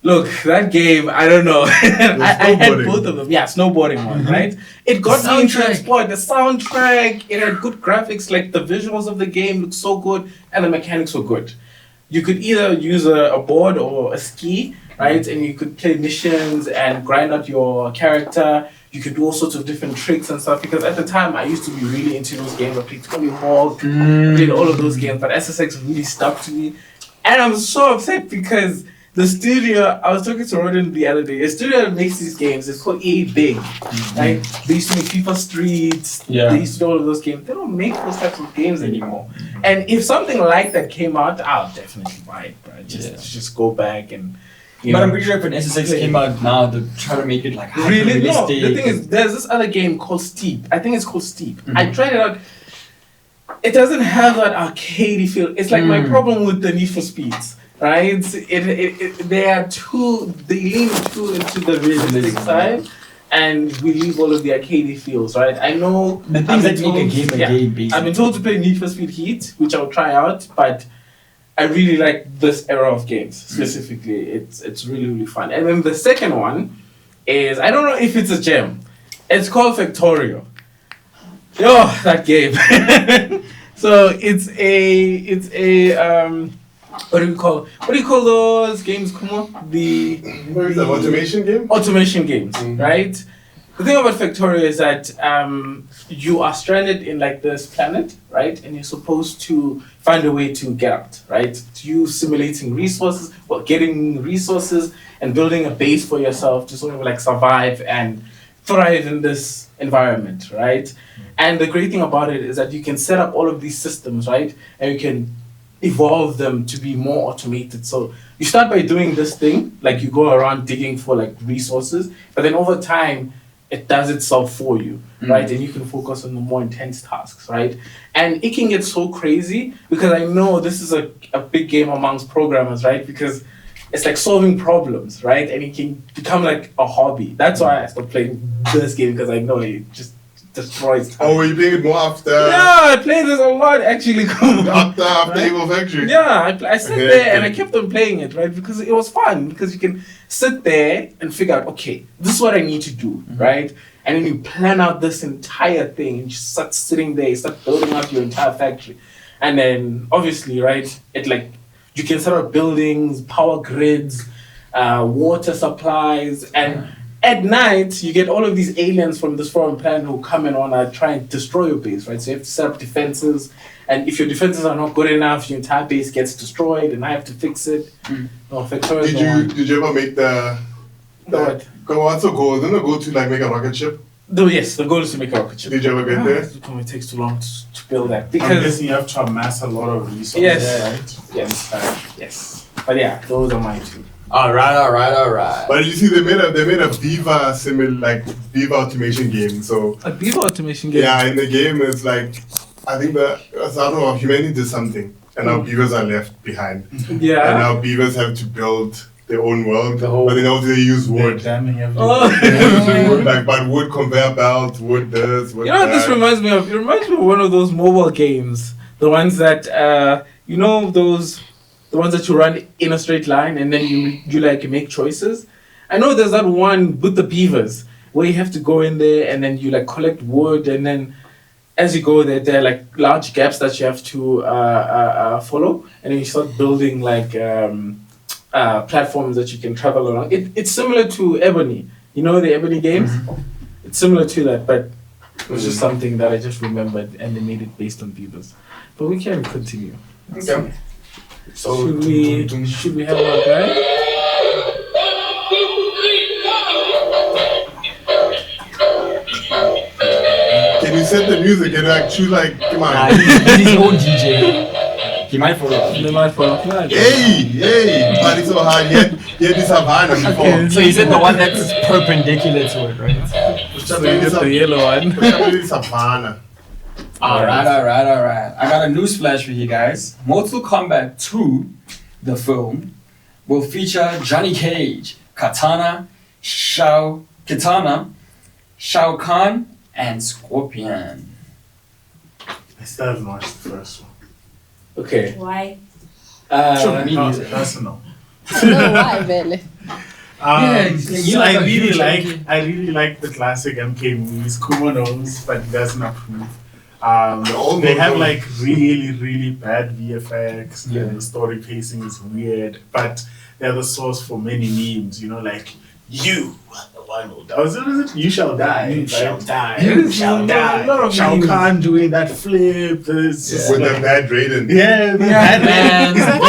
E: Look, that game, I don't know. I had both of them. Yeah, snowboarding one, right? It got me into that sport. The soundtrack, it had good graphics, like the visuals of the game looked so good, and the mechanics were good. You could either use a board or a ski, right? And you could play missions and grind out your character. You could do all sorts of different tricks and stuff. Because at the time, I used to be really into those games. I played Tony Hawk, played all of those games. But SSX really stuck to me. And I'm so upset because the studio, I was talking to Rodin the other day, the studio that makes these games is called EA Big, right? They used to make FIFA Streets, they used to do all of those games. They don't make those types of games anymore. And if something like that came out, I'll definitely buy it, bro. Just go back and,
B: but I'm pretty sure if an SSX came out now, they'll try to make it like
E: really? No, the thing is, there's this other game called Steep. I think it's called Steep. I tried it out. It doesn't have that arcadey feel. It's like my problem with the Need for Speeds. Right, they are they lean too into the realistic side, and we leave all of the arcadey feels. Right, I know
B: the things that make a game a game. Basically.
E: I've been told to play Need for Speed Heat, which I'll try out, but I really like this era of games specifically. It's really fun. And then the second one is, I don't know if it's a gem. It's called Factorio. Yo, that game. So it's a what do you call those games, Khumo?
C: What is that, automation game?
E: Automation games, right? The thing about Factorio is that you are stranded in like this planet, right? And you're supposed to find a way to get out, right? You simulating resources, getting resources and building a base for yourself to sort of like survive and thrive in this environment, right? And the great thing about it is that you can set up all of these systems, right? And you can evolve them to be more automated. So you start by doing this thing, like you go around digging for like resources, but then over time it does itself for you, right? And you can focus on the more intense tasks, right? And it can get so crazy because I know this is a big game amongst programmers, right? Because it's like solving problems, right? And it can become like a hobby. That's why I stopped playing this game, because I know it just destroys time.
C: Oh, were you playing it more after?
E: Yeah, I played this a lot actually.
C: After Evil Factory?
E: Yeah, I sat there and I kept on playing it, right? Because it was fun, because you can sit there and figure out, okay, this is what I need to do, right? And then you plan out this entire thing and you start sitting there, you start building out your entire factory. And then obviously, right, it like, you can set up buildings, power grids, water supplies, and at night, you get all of these aliens from this foreign planet who come and wanna try and destroy your base, right? So you have to set up defenses, and if your defenses are not good enough, your entire base gets destroyed, and I have to fix it.
C: Did you ever make the
E: what?
C: What's the goal? Isn't the goal to like make a rocket ship?
E: Yes, the goal is to make a rocket ship.
C: Did you ever get there?
E: It takes too long to build that.
A: I'm
E: because
A: guessing you have to amass a lot of resources, right?
E: Yes. But yeah, those are mine too.
B: All right.
C: But you see, they made a Viva Viva automation game. So
E: A Viva automation game?
C: yeah, in the game it's like, I think I don't know, humanity did something, and now beavers are left behind.
E: Yeah.
C: And now beavers have to build their own world, but then also they use wood.
A: Damming everything.
C: But wood conveyor belt, wood this, wood
E: You know what this
C: that.
E: reminds me of? It reminds me of one of those mobile games. The ones that, the ones that you run in a straight line and then you like make choices. I know there's that one with the beavers where you have to go in there and then you like collect wood, and then as you go there are like large gaps that you have to follow, and then you start building like platforms that you can travel along. It's similar to Ebony. You know the Ebony games? It's similar to that, but it was just something that I just remembered, and they made it based on beavers. But we can continue.
C: Okay. So
E: Should we have our guy?
C: Can you set the music and like choose like, come on.
B: He's his own DJ. He might follow.
E: They might fall off.
C: Hey, party so hard. He had this Havana before.
E: Okay.
B: So is it the one that's perpendicular to it, right?
E: So you get the yellow one.
C: This Havana.
B: Alright. I got a news flash for you guys. Mortal Kombat 2, the film, will feature Johnny Cage, Kitana, Shao Kahn, and Scorpion.
A: I still haven't watched the first one.
E: Okay.
F: Why?
B: Me neither.
A: Personal.
D: No, why, Vele?
A: So I really like the classic MK movies. Khumo knows, but he doesn't approve. They have like really bad VFX.
B: Yeah.
A: And the story pacing is weird, but they're the source for many memes. You know, like you. Was it You Shall Die?
E: You
A: right?
E: shall die.
A: You shall die.
E: A lot of
A: Shao
E: memes.
A: Kahn doing that flip. There's just
C: With
A: like,
C: the bad Raiden.
A: yeah,
B: man.
A: He's like,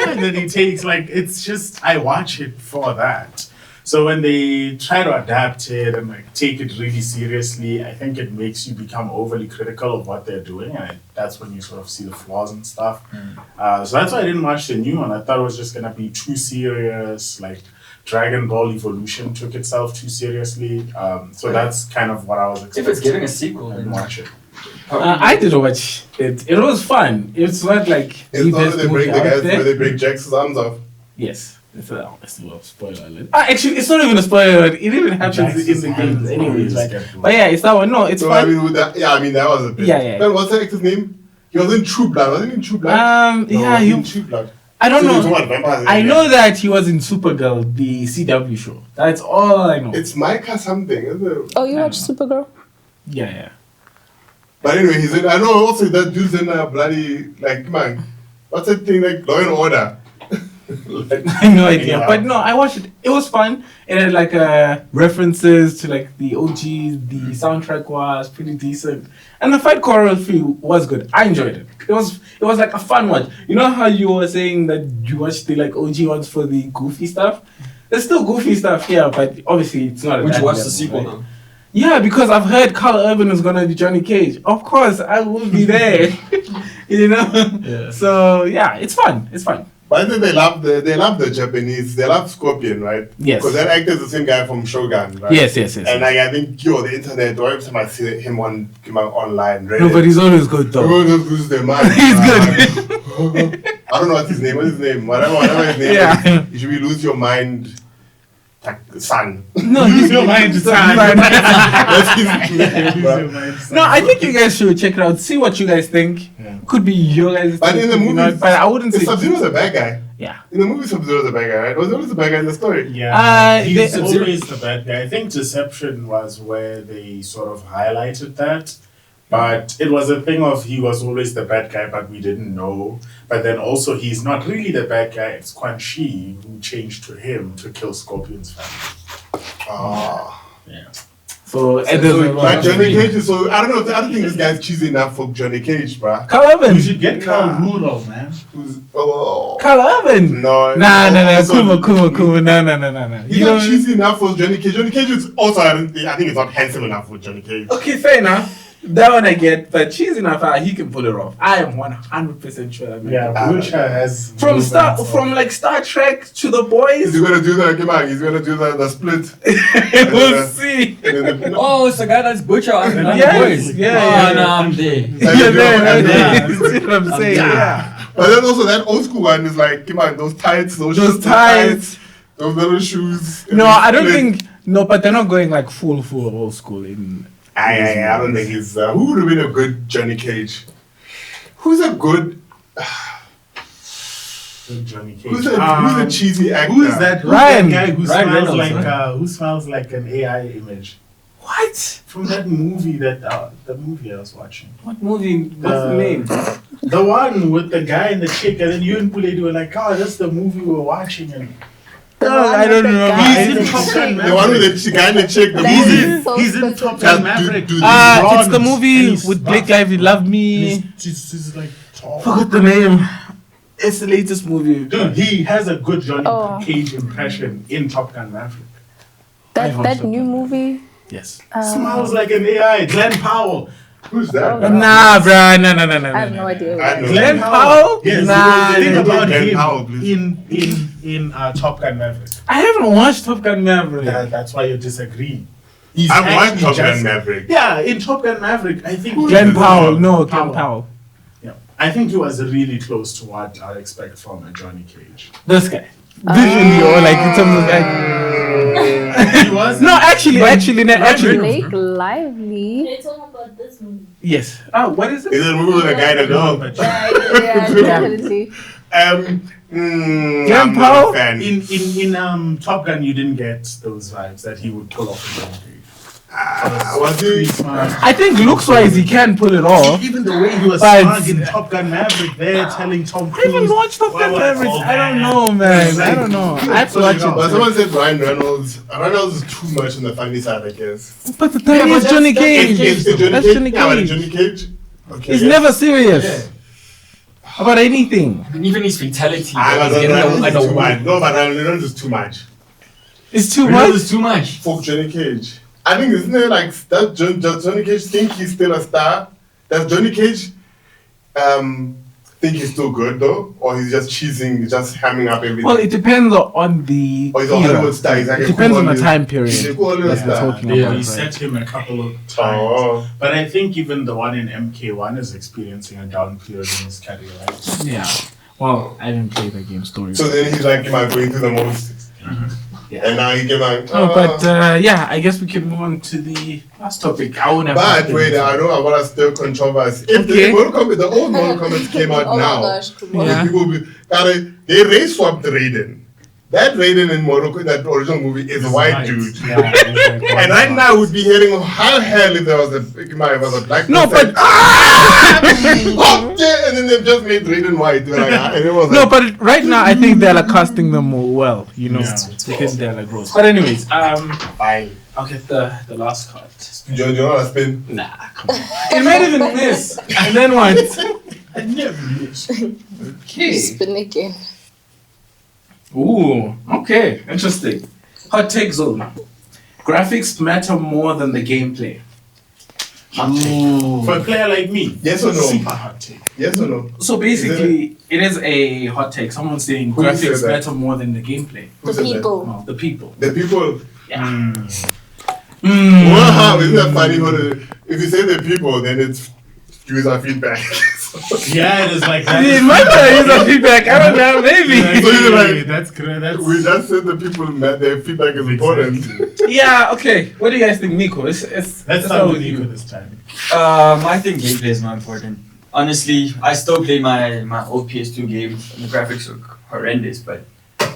A: and then he takes like it's just I watch it for that. So when they try to adapt it and like take it really seriously, I think it makes you become overly critical of what they're doing, and that's when you sort of see the flaws and stuff. So that's why I didn't watch the new one. I thought it was just gonna be too serious, like Dragon Ball Evolution took itself too seriously. So that's kind of what I was expecting.
B: If it's getting a sequel,
A: I
B: then
A: didn't watch it.
E: I did watch it. It was fun. It's not like
C: It's
E: the
C: not
E: best
C: that they
E: movie
C: break the
E: out
C: guys
E: there.
C: where they break Jack's arms off.
E: Yes. It's a spoiler alert. Actually, it's not even a spoiler alert. It even happens
A: Jack's
E: in the
A: arms
E: games anyways.
A: always
E: Like,
A: get blown.
E: but yeah, it's that one. No, it's
C: So
E: fun.
C: I mean, with that, that was a bit.
E: Yeah.
C: Then what's the actor's name? He was in True Blood. Wasn't he in True Blood?
E: Yeah,
C: he
E: he,
C: in True Blood.
E: I don't
C: So you're
E: know.
C: talking about vampires
E: I
C: again.
E: know that he was in Supergirl, the CW show. That's all I know.
C: It's Micah something, isn't it?
D: Oh, you watch Supergirl?
E: Yeah.
C: But anyway, he's in. I know also that dude's in a bloody like man. What's that thing like Law and Order?
E: I have no idea.
A: Yeah.
E: But no, I watched it. It was fun. It had like references to like the OGs. The soundtrack was pretty decent. And the fight choreography was good. I enjoyed it. It was like a fun watch. You know how you were saying that you watched the like OG ones for the goofy stuff? There's still goofy stuff here, but obviously it's not.
B: Would you watch the
E: level,
B: sequel
E: right?
B: though?
E: Yeah, because I've heard Carl Urban is gonna be Johnny Cage. Of course, I will be there. You know.
B: Yeah.
E: So yeah, it's fun. It's fun.
C: But I think they love the Japanese. They love Scorpion, right?
E: Yes.
C: Because that actor is the same guy from Shogun, right?
E: Yes.
C: And like I think the internet or every time I see him online, Reddit,
E: No, but he's always good though.
C: everyone just loses their mind.
E: He's
C: good. I don't know what's his name. What's his name? Whatever his name
E: Yeah.
C: is. You should be lose your mind. Son.
E: No,
A: Lose your mind, son.
C: That's his name.
E: No, I think you guys should check it out. See what you guys think.
A: Yeah.
E: Could be your guys.
C: But in the
E: you know,
C: movie,
E: but I wouldn't say.
C: Sub-Zero's a bad guy.
E: Yeah.
C: In the movie, Sub-Zero's a bad guy, right? Was always the bad guy in the story?
A: Yeah, he's
E: they-
A: always the bad guy. I think Deception was where they sort of highlighted that. But it was a thing of he was always the bad guy, but we didn't know. But then also he's not really the bad guy. It's Quan Chi who changed to him to kill Scorpion's family.
C: Oh.
A: Yeah.
E: So, and
C: So,
E: there's
C: like Johnny Cage is so I don't know. I don't think this guy's cheesy enough for Johnny Cage, bruh.
E: Carl Urban.
A: You should get Khal Drogo, man.
C: Who's
E: Carl Urban.
C: no?
E: Nah.
C: So-
E: Khumo. No.
C: He's not cheesy enough for Johnny Cage. Johnny Cage is also I think it's not handsome enough for Johnny Cage.
E: Okay, fair enough. That one I get, but she's enough. He can pull it off. I am 100% sure. That man
A: Yeah,
E: can pull it
A: Butcher has
E: From
A: movements
E: from
A: of-
E: like Star Trek to the
C: He's
E: boys,
C: gonna do that. Come on, he's gonna do the split.
E: we'll see.
B: Oh, it's the guy that's Butcher on the
E: Yes,
B: boys.
E: yeah.
B: Oh, no, I'm there.
E: Yeah,
C: Yeah.
E: that's what I'm saying. Yeah.
C: But then also that old school one is like, come on, those tights, those
E: Tights.
C: those little shoes.
E: No, I don't think. No, but they're not going like full old school in.
C: I don't think he's. Who would have been a good Johnny Cage? Who's a good?
A: Johnny Cage.
C: Who's a cheesy actor?
A: Who is that? Who's
E: Ryan.
A: that guy who
B: Ryan
A: smells
B: Reynolds,
A: like
B: right?
A: who smells like an AI image?
E: What?
A: From that movie the movie I was watching.
E: What movie? What's the name?
A: The one with the guy and the chick, and then you and Puledi were like, "Oh, that's the movie we're watching." And
E: I don't remember.
A: He's in Top Gun
C: The one with the guy and the chick. The
D: That
C: movie.
D: is so
A: he's in
D: specific.
A: Top Gun
C: That dude-
A: Maverick.
C: dude-
E: It's the
A: And
E: movie
A: he's
E: with
A: buff.
E: Blake Lively. Love
A: And
E: Me.
A: he's like tall.
E: Forgot the name. It's the latest movie.
A: Dude, he has a good Johnny
D: Oh.
A: Cage impression in Top Gun Maverick.
D: That new movie.
E: Yes.
A: Smells like an AI. Glenn Powell.
C: Who's that?
E: Nah, bruh. No.
D: I have no idea.
C: I know.
A: Glenn
E: Powell?
A: Yes.
E: Nah,
A: Think about
C: Glenn
A: him
C: Powell, please.
A: in Top Gun Maverick.
E: I haven't watched Top Gun Maverick.
A: That's why you disagree. He's
C: I've watched
A: actually
C: Top Gun
A: just-
C: Maverick.
A: Yeah, in Top Gun Maverick, I think
E: Glenn Powell. No,
A: Powell.
E: Glenn Powell.
A: Yeah, I think he was really close to what I expect from a Johnny Cage.
E: This guy. Visually, or like in terms of like.
A: He was
E: No, actually.
D: Blake lively.
F: They talking about this movie.
E: Yes. Oh, what is it?
C: Is it a movie with a guy and a girl?
D: Yeah, definitely.
E: Jam
C: I'm not
E: Powell?
C: a fan.
A: In Top Gun, you didn't get those vibes that he would pull off a gun.
C: Was he?
E: I think looks-wise he can pull it off.
A: Even the way he was
E: But-
A: smug in Top Gun Maverick there, telling Tom
E: I
A: Cruise.
E: haven't watched Top Gun Maverick. I don't know, man. I don't know. I have to watch
C: But
E: it.
C: someone said Ryan Reynolds. Reynolds is too much on the funny side, I guess.
E: But the thing is, Johnny Cage.
C: It's Johnny
E: That's
C: Cage.
E: Johnny
C: Yeah, but
E: Cage.
C: Johnny Cage. Okay,
E: He's
C: yeah.
E: never serious about anything.
B: Even his fatality.
C: I
B: was getting
C: don't know.
B: a
C: Too much. No, but Ryan Reynolds is too much.
E: It's too
B: Reynolds
E: much.
B: is too much.
C: For Johnny Cage. I think isn't it like that Johnny Cage think he's still a star? Does Johnny Cage think he's still good though? Or he's just cheesing, just hamming up everything?
E: Well, it depends on the.
C: or he's a
E: era.
C: Hollywood star. He's like
E: It
C: a
E: depends on the
C: Hollywood-
E: time period
C: He's a Hollywood
E: that we're
C: star.
E: talking
A: Yeah,
E: about.
A: he
E: right?
A: set him a couple of times.
C: Oh.
A: But I think even the one in MK1 is experiencing a down period in his career, right?
E: Yeah. Well, I didn't play the game story.
C: So then he's like, am I going through the most?
E: Yeah.
C: And now he came like,
E: Oh, but yeah, I guess we can move on to the last topic. I won't have.
C: But
E: to-
C: wait, I know I want to stir controversy. If
E: Okay.
C: the Mortal Kombat, the old Mortal Kombat came out
D: Oh my
C: now,
D: gosh, Khumo.
E: Yeah.
C: people be, they race swapped Raiden. That Raiden in Mortal Kombat, that original movie, is a white dude.
A: Yeah, he's like,
C: And right now, we'd be hearing how hell if there was a black
E: No,
C: person.
E: but
C: Oh, yeah, and then they've just made Raiden white. They're like, and it was
E: no,
C: like,
E: but right now I think they're like casting them more well, you know,
A: Yeah.
E: because they're like gross. But anyways,
C: fine.
E: I'll get the last card.
C: Do you want to spin?
E: Nah, come on. It might even miss, and then what?
A: I never miss.
E: Okay.
D: Spin again.
E: Ooh, okay, interesting. Hot take zone. Graphics matter more than the gameplay. Hot take.
A: For a player like me,
C: Yes or no?
A: super hot take.
C: Yes or no?
E: So basically, it is a hot take. Someone's saying
C: Who
E: graphics
C: said that?
E: matter more than the gameplay.
C: Who
D: The
C: said that?
D: people.
E: No, the people.
C: The people.
E: Yeah.
C: Wow, isn't that funny? If you say the people, then it's user feedback.
A: Yeah, it is like that.
E: It might be user feedback. I don't know, maybe.
C: So you're like-
A: That's great. That's
C: We just said the people, their feedback is important.
A: Exactly.
E: Yeah. Okay. What do you guys think, Nico?
A: Let's start with you this time.
B: I think gameplay is more important. Honestly, I still play my old PS2 games and the graphics are horrendous, but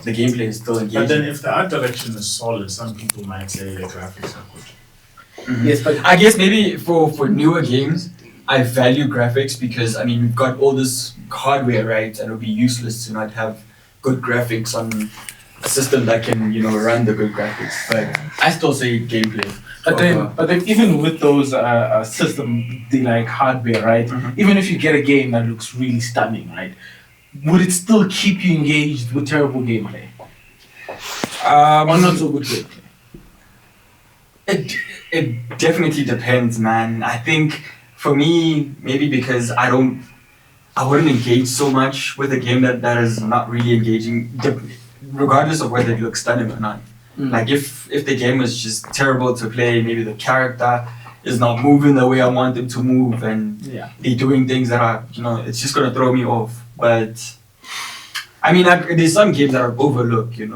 B: the gameplay is still engaging.
A: But then, if the art direction is solid, some people might say the graphics are good.
E: Yes, but
B: I guess maybe for newer games, I value graphics because I mean we've got all this hardware, right? And it would be useless to not have good graphics on a system that can run the good graphics. But I still say gameplay.
E: But then even with those system, the like hardware, right?
B: Mhm.
E: Even if you get a game that looks really stunning, right? Would it still keep you engaged with terrible gameplay or not so good gameplay?
B: It definitely depends, man. I think for me, maybe because I wouldn't engage so much with a game that is not really engaging, regardless of whether it looks stunning or not. Like if the game is just terrible to play, maybe the character is not moving the way I want them to move, and
E: Yeah.
B: they're doing things that are, it's just gonna throw me off. But I mean, there's some games that are overlooked,
C: Can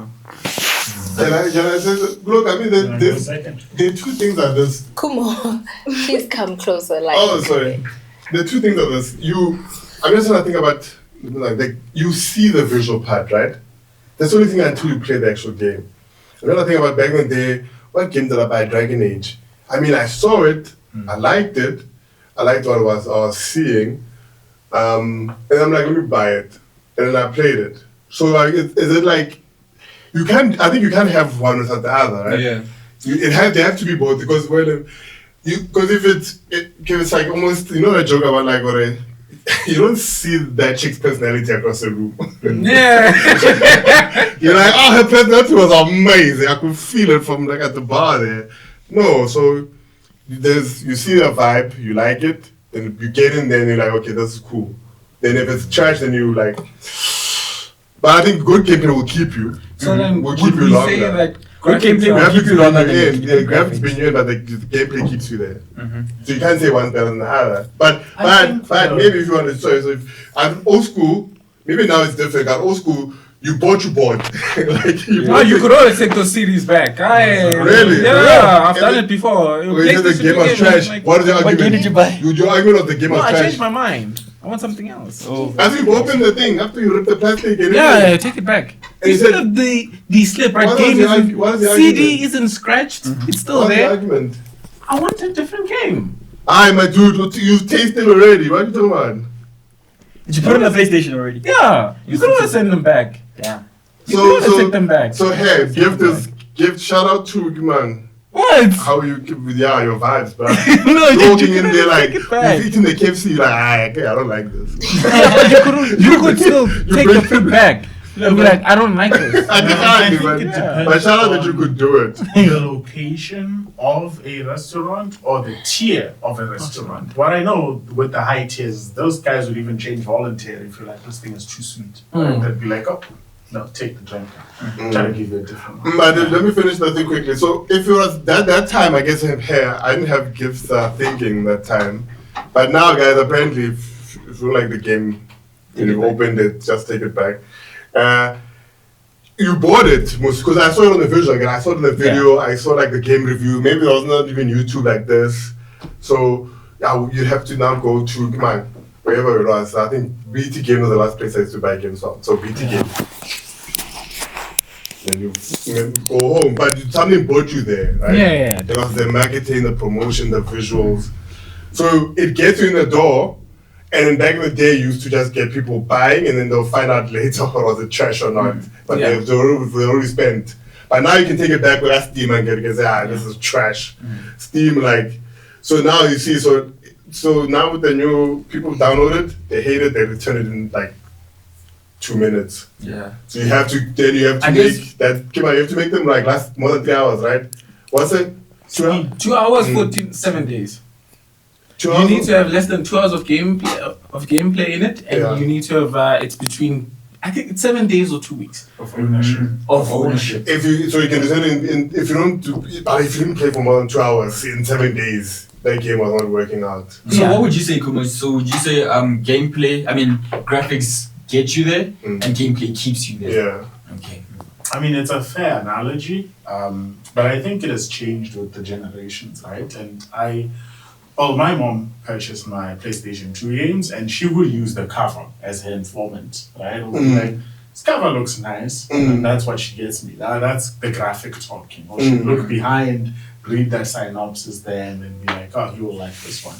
C: I say, look, I mean, there's
A: Second.
C: there are two things that this.
D: Khumo, please come closer. Like,
C: Oh, sorry. The two things of this. I'm just trying to think about, like, you see the visual part, right? That's the only thing until you play the actual game. I'm trying to think about back in the day, what game did I buy? Dragon Age. I mean, I saw it, I liked it, I liked what I was seeing, and I'm like, let me buy it. And then I played it. So, like, is it like, I think you can't have one without the other, right?
B: Yeah.
C: They have to be both because if it's like almost that joke about like you don't see that chick's personality across the room.
E: Yeah.
C: You're like, oh, her personality was amazing. I could feel it from like at the bar there. No, so you see the vibe, you like it, then you get in there and you're like, okay, this is cool. Then if it's trash, then you like. But I think good gameplay will keep you.
E: So then,
C: Will
E: would
C: keep you
E: we
C: longer.
E: say that
B: Good gameplay will
C: Graphics
B: keep you longer than
C: bring
B: the
C: you in.
B: good
C: The graphics
B: graphics.
C: bring you in, but the gameplay keeps you there.
B: Mhm.
C: So you can't say one's better than the other. But
A: I think,
C: maybe if you want to, so if I'm old school, maybe now it's different. At old school, You bought. Like you
E: No,
C: bought
E: you
C: it.
E: could always take those CDs back.
C: Really?
E: Yeah, I've
C: And
E: done
C: then-
E: it before.
C: Wait, you said the game was trash. What is your argument?
B: game did you buy?
C: Your argument was the game
E: No,
C: was
E: I
C: trash.
E: changed my mind. I want something else.
B: Oh.
C: After you open the thing, after you rip the plastic, and
E: Yeah, take it back.
C: And you
E: Instead
C: said-
E: of the slip, right?
C: What
E: Game
C: was the
E: isn't,
C: argu- what was the
E: CD
C: argument?
E: isn't scratched. It's still
C: What's the
E: there.
C: argument?
E: I want a different game.
C: Aye, my dude, you've tasted already. What are you talking about?
B: Did you put it on the PlayStation already?
E: Yeah, you could always send them back.
B: Yeah.
E: You could always take them back.
C: So hey, gift shout out to man.
E: What?
C: How you yeah, your vibes, bro.
E: No,
C: You're walking
E: you
C: in
E: couldn't
C: there like
E: take it back.
C: you've eaten the KFC, you're like, okay, I don't like this.
E: Yeah, but you could still
C: You
E: take
C: bring
E: the food back and be like, I don't like this.
C: I
A: think
C: can't,
A: it
C: man.
A: depends
C: But shout out that you
A: on-
C: could do it.
A: The location of a restaurant or the tier of a restaurant. What I know with the high tiers, those guys would even change voluntarily if you're like, this thing is too sweet.
E: Mm.
A: They'd be like, oh, no, take the drink. Try to give you a different one.
C: But let me finish that thing quickly. So if it was that time, I guess I didn't have gifts thinking that time. But now, guys, apparently, if you like the game, and you opened it, just take it back. You bought it, because I saw it on the visual again. I saw it in the video. I saw like the game review. Maybe there was not even YouTube like this. So yeah, you'd have to now go to wherever it was. I think BT Game was the last place I used to buy games from. So BT Game. Then you go home, but something brought you there, right?
E: Yeah.
C: There was the marketing, the promotion, the visuals. So it gets you in the door, and then back in the day, you used to just get people buying, and then they'll find out later was it trash or not. But
E: Yeah.
C: they already spent. But now you can take it back with that Steam and get it and say, this is trash. Steam, so now you see, so now with the new, people download it, they hate it, they return it in 2 minutes.
B: Yeah.
C: So you have to
B: I
C: make
B: guess-
C: that. Come on, you have to make them last more than 3 hours, right? What's it? 2 hours.
E: 2 hours, 7 days.
C: 2
E: You
C: hours.
E: need to have less than 2 hours of gameplay in it, and
C: Yeah.
E: you need to have it's between, I think it's 7 days or 2 weeks.
A: Of ownership.
B: Of ownership.
C: So you can return in if you don't do, but if you didn't play for more than 2 hours in 7 days, that game was not working out.
B: So
E: Yeah.
B: what would you say, Khumo? So would you say gameplay, graphics get you there and gameplay keeps you there?
C: Yeah.
B: Okay.
A: I mean, it's a fair analogy, but I think it has changed with the generations, right? And my mom purchased my PlayStation 2 games, and she would use the cover as her informant, right? It would be like, this cover looks nice, and that's what she gets me. That's the graphic talking. Or she'd look behind, read that synopsis there, and then be like, oh, you will like this one.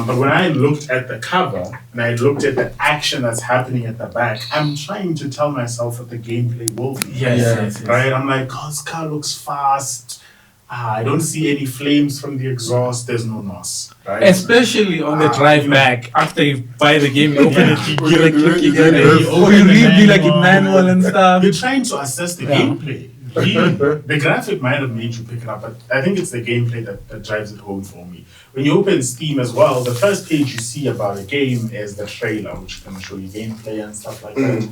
A: But when I looked at the cover, and I looked at the action that's happening at the back, I'm trying to tell myself that the gameplay will be.
E: Yes.
A: Right? I'm like, oh, this car looks fast. I don't see any flames from the exhaust. There's no NOS. Right?
E: Especially on the drive back, after you buy the game, you open it, you like looking at it,
C: Yes.
E: or you read like a manual and stuff.
A: You're trying to assess the gameplay. The graphic might have made you pick it up, but I think it's the gameplay that drives it home for me. When you open Steam as well, the first page you see about a game is the trailer, which can show you gameplay and stuff like that.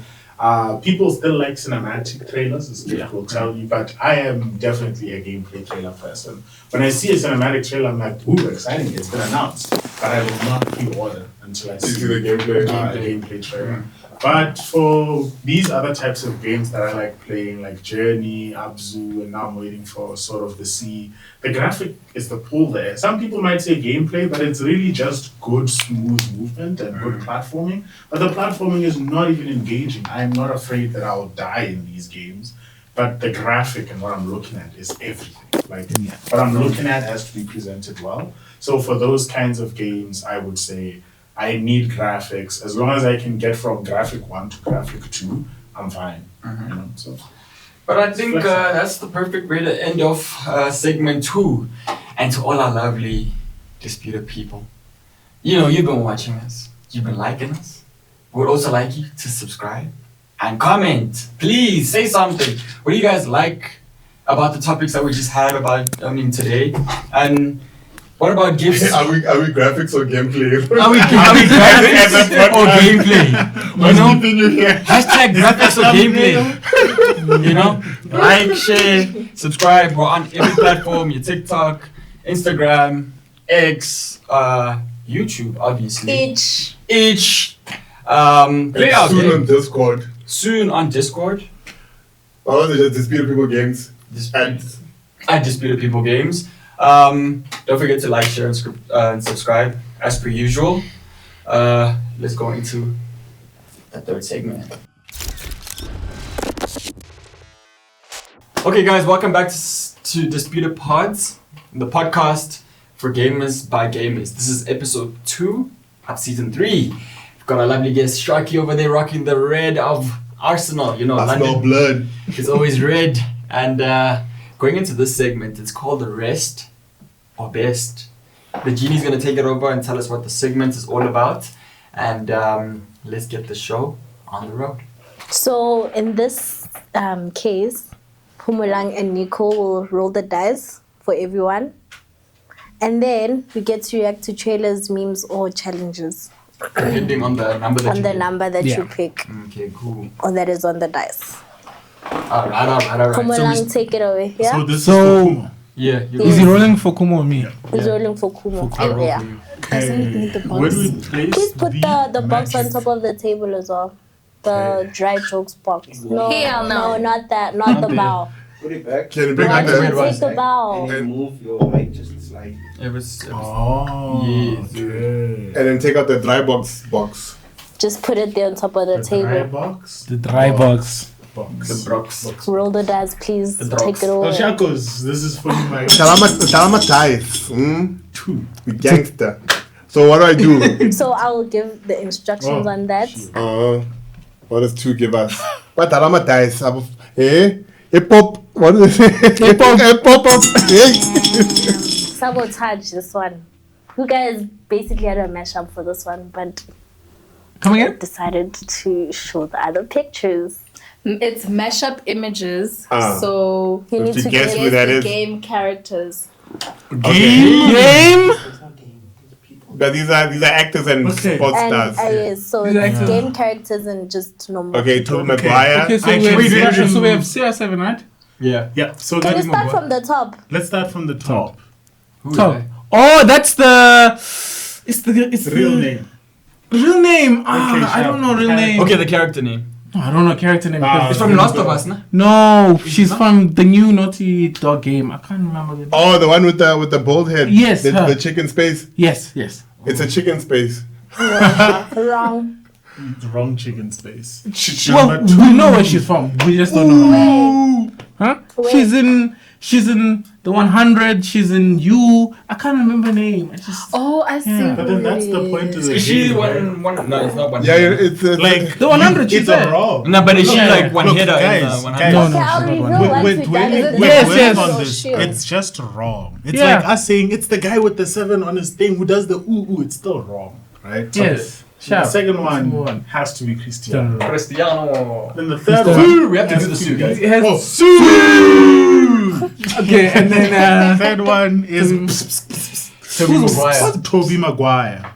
A: People still like cinematic trailers, as Jeff will tell you, but I am definitely a gameplay trailer person. When I see a cinematic trailer, I'm like, ooh, exciting, it's been announced. But I will not pre-order until I see
C: the gameplay.
A: the gameplay trailer. But for these other types of games that I like playing, like Journey, Abzu, and now I'm waiting for Sword of the Sea, the graphic is the pull there. Some people might say gameplay, but it's really just good, smooth movement and good platforming. But the platforming is not even engaging. I'm not afraid that I'll die in these games. But the graphic and what I'm looking at is everything. What I'm looking at has to be presented well. So for those kinds of games, I would say I need graphics. As long as I can get from graphic 1 to graphic 2, I'm fine. So.
B: But I think that's the perfect way to end off segment 2. And to all our lovely disputed people, you've been watching us, you've been liking us. We would also like you to subscribe and comment. Please say something. What do you guys like about the topics that we just had today? And what about gifts?
C: Are we graphics or gameplay?
B: Are we graphics or gameplay?
C: What's keeping you here?
B: Hashtag graphics or gameplay. Like, share, subscribe. We're on every platform. Your TikTok, Instagram, X, YouTube, obviously.
D: Each.
B: Play out
C: Soon
B: there.
C: on Discord.
B: soon on Discord.
C: Or was it just Disputed People Games?
B: At Disputed People Games. Don't forget to like, share, and subscribe as per usual. Let's go into the third segment. Okay, guys, welcome back to Disputed Pods, the podcast for gamers by gamers. This is episode 2 of season 3. We've got a lovely guest, Sharky, over there, rocking the red of Arsenal. You know,
C: I
B: London
C: smell blood.
B: is always red. And going into this segment, it's called the rest or best. The genie's gonna take it over and tell us what the segment is all about. And let's get the show on the road.
F: So in this case, Pumulang and Nico will roll the dice for everyone. And then we get to react to trailers, memes, or challenges.
B: Depending on the number that
F: On
B: you
F: the
B: pick.
F: number that you pick,
B: Okay, cool.
F: or that is on the dice.
B: Alright.
F: Pumulang, take it away. Yeah?
A: So this
E: So-
A: is for Khumo.
B: Yeah,
E: Is he rolling for Khumo or me?
F: He's rolling for Khumo.
B: I'll roll
F: Yeah.
B: for you.
A: Okay. Where do we place
F: Please put the box on
A: magic?
F: top of the table as well. The dry jokes box. No,
D: Hell no.
F: not that. Not the
A: there.
F: bow.
G: Put it back.
C: Can you bring
F: Why
C: back
F: did
C: the...
F: you take the bow?
G: And move your mic just slightly.
A: Oh,
B: Yes.
A: okay.
C: And then take out the dry box.
F: Just put it there on top of the
A: The dry
F: table.
A: box.
E: The dry box.
A: Box.
B: The Brox.
F: Roll the dice, please.
B: The
F: Take
B: drops.
F: it
A: Oh,
F: away.
A: Shakos, this is for you, Mike.
C: Talama dice.
A: 2.
C: We gangster. So what do I do?
F: So I will give the instructions
A: Oh,
F: on that.
C: What does 2 give us? What Talama dice? Hip hop. What is it? Hip hop.
F: Sabotage this one. You guys basically had a mashup for this one, but
E: Come again?
F: decided to show the other pictures.
D: It's mashup images.
C: Ah.
D: So
F: You need
C: to
F: to
C: guess
F: guess
C: who that
D: the
C: is.
D: game characters.
E: Game?
C: But these are actors and
A: Okay.
C: sports
F: And
C: stars.
F: yes, so
E: These are
F: it's
E: actors.
F: game characters and just normal.
C: Okay,
F: people.
C: Tobey Maguire.
E: Okay, so
A: Actually,
E: we have,
A: we
E: so we have
A: didn't-
E: CR7, right?
B: Yeah.
A: Yeah, so
F: Can you
A: let's,
F: start from the top?
A: let's start from the top.
B: Who is
E: Top.
B: that?
E: Oh, that's the. It's the
A: Real name.
E: Real name. Ah,
A: Okay,
E: I don't know real
A: Character.
E: name.
B: Okay, the character name.
E: No, I don't know character name. because
B: It's
E: it's
B: from Last of Us, no?
E: No, she's from the new Naughty Dog game. I can't remember the.
C: Oh, the one with the bald head.
E: Yes,
C: the,
E: her.
C: the chicken space.
E: Yes.
C: It's a chicken space.
F: Wrong.
A: The wrong chicken space.
E: Well,
A: Number 2.
E: we know where she's from. We just don't know her name.
F: Wait.
E: Huh?
F: Wait.
E: She's in the 100. She's in You. I can't remember her name. I just
D: Oh, I see.
E: Yeah.
A: But then that's the point of the
B: Is she
A: game, right?
B: one? No, it's not one.
C: Yeah, it's
A: Like
E: The 100
A: it's
E: she's
A: a
E: there.
A: raw.
B: No, but is she
A: Yeah.
B: like one
A: Look,
B: hitter?
A: guys,
B: in,
A: guys.
E: No,
F: Okay, I'll
E: she's not
F: reveal
E: one.
F: once
A: We're
F: we're done.
A: dwelling,
F: with
A: we're
F: the
E: Yes,
A: dwelling
E: yes.
A: on
F: Oh,
A: this.
F: shit.
A: It's just wrong. It's
E: Yeah.
A: like us saying it's the guy with the 7 on his thing who does the ooh. It's still wrong, right?
E: yes.
A: The
E: Sharp.
A: second
E: One.
A: one has to be Cristiano.
B: Cristiano.
A: Then the third
E: Cristiano.
A: one
B: We have to
A: has
B: do the
A: to
B: suit,
A: be-
B: guys.
E: It has
A: Oh,
E: Okay, and then
A: the third one is
B: Tobey Maguire.
A: Tobey Maguire.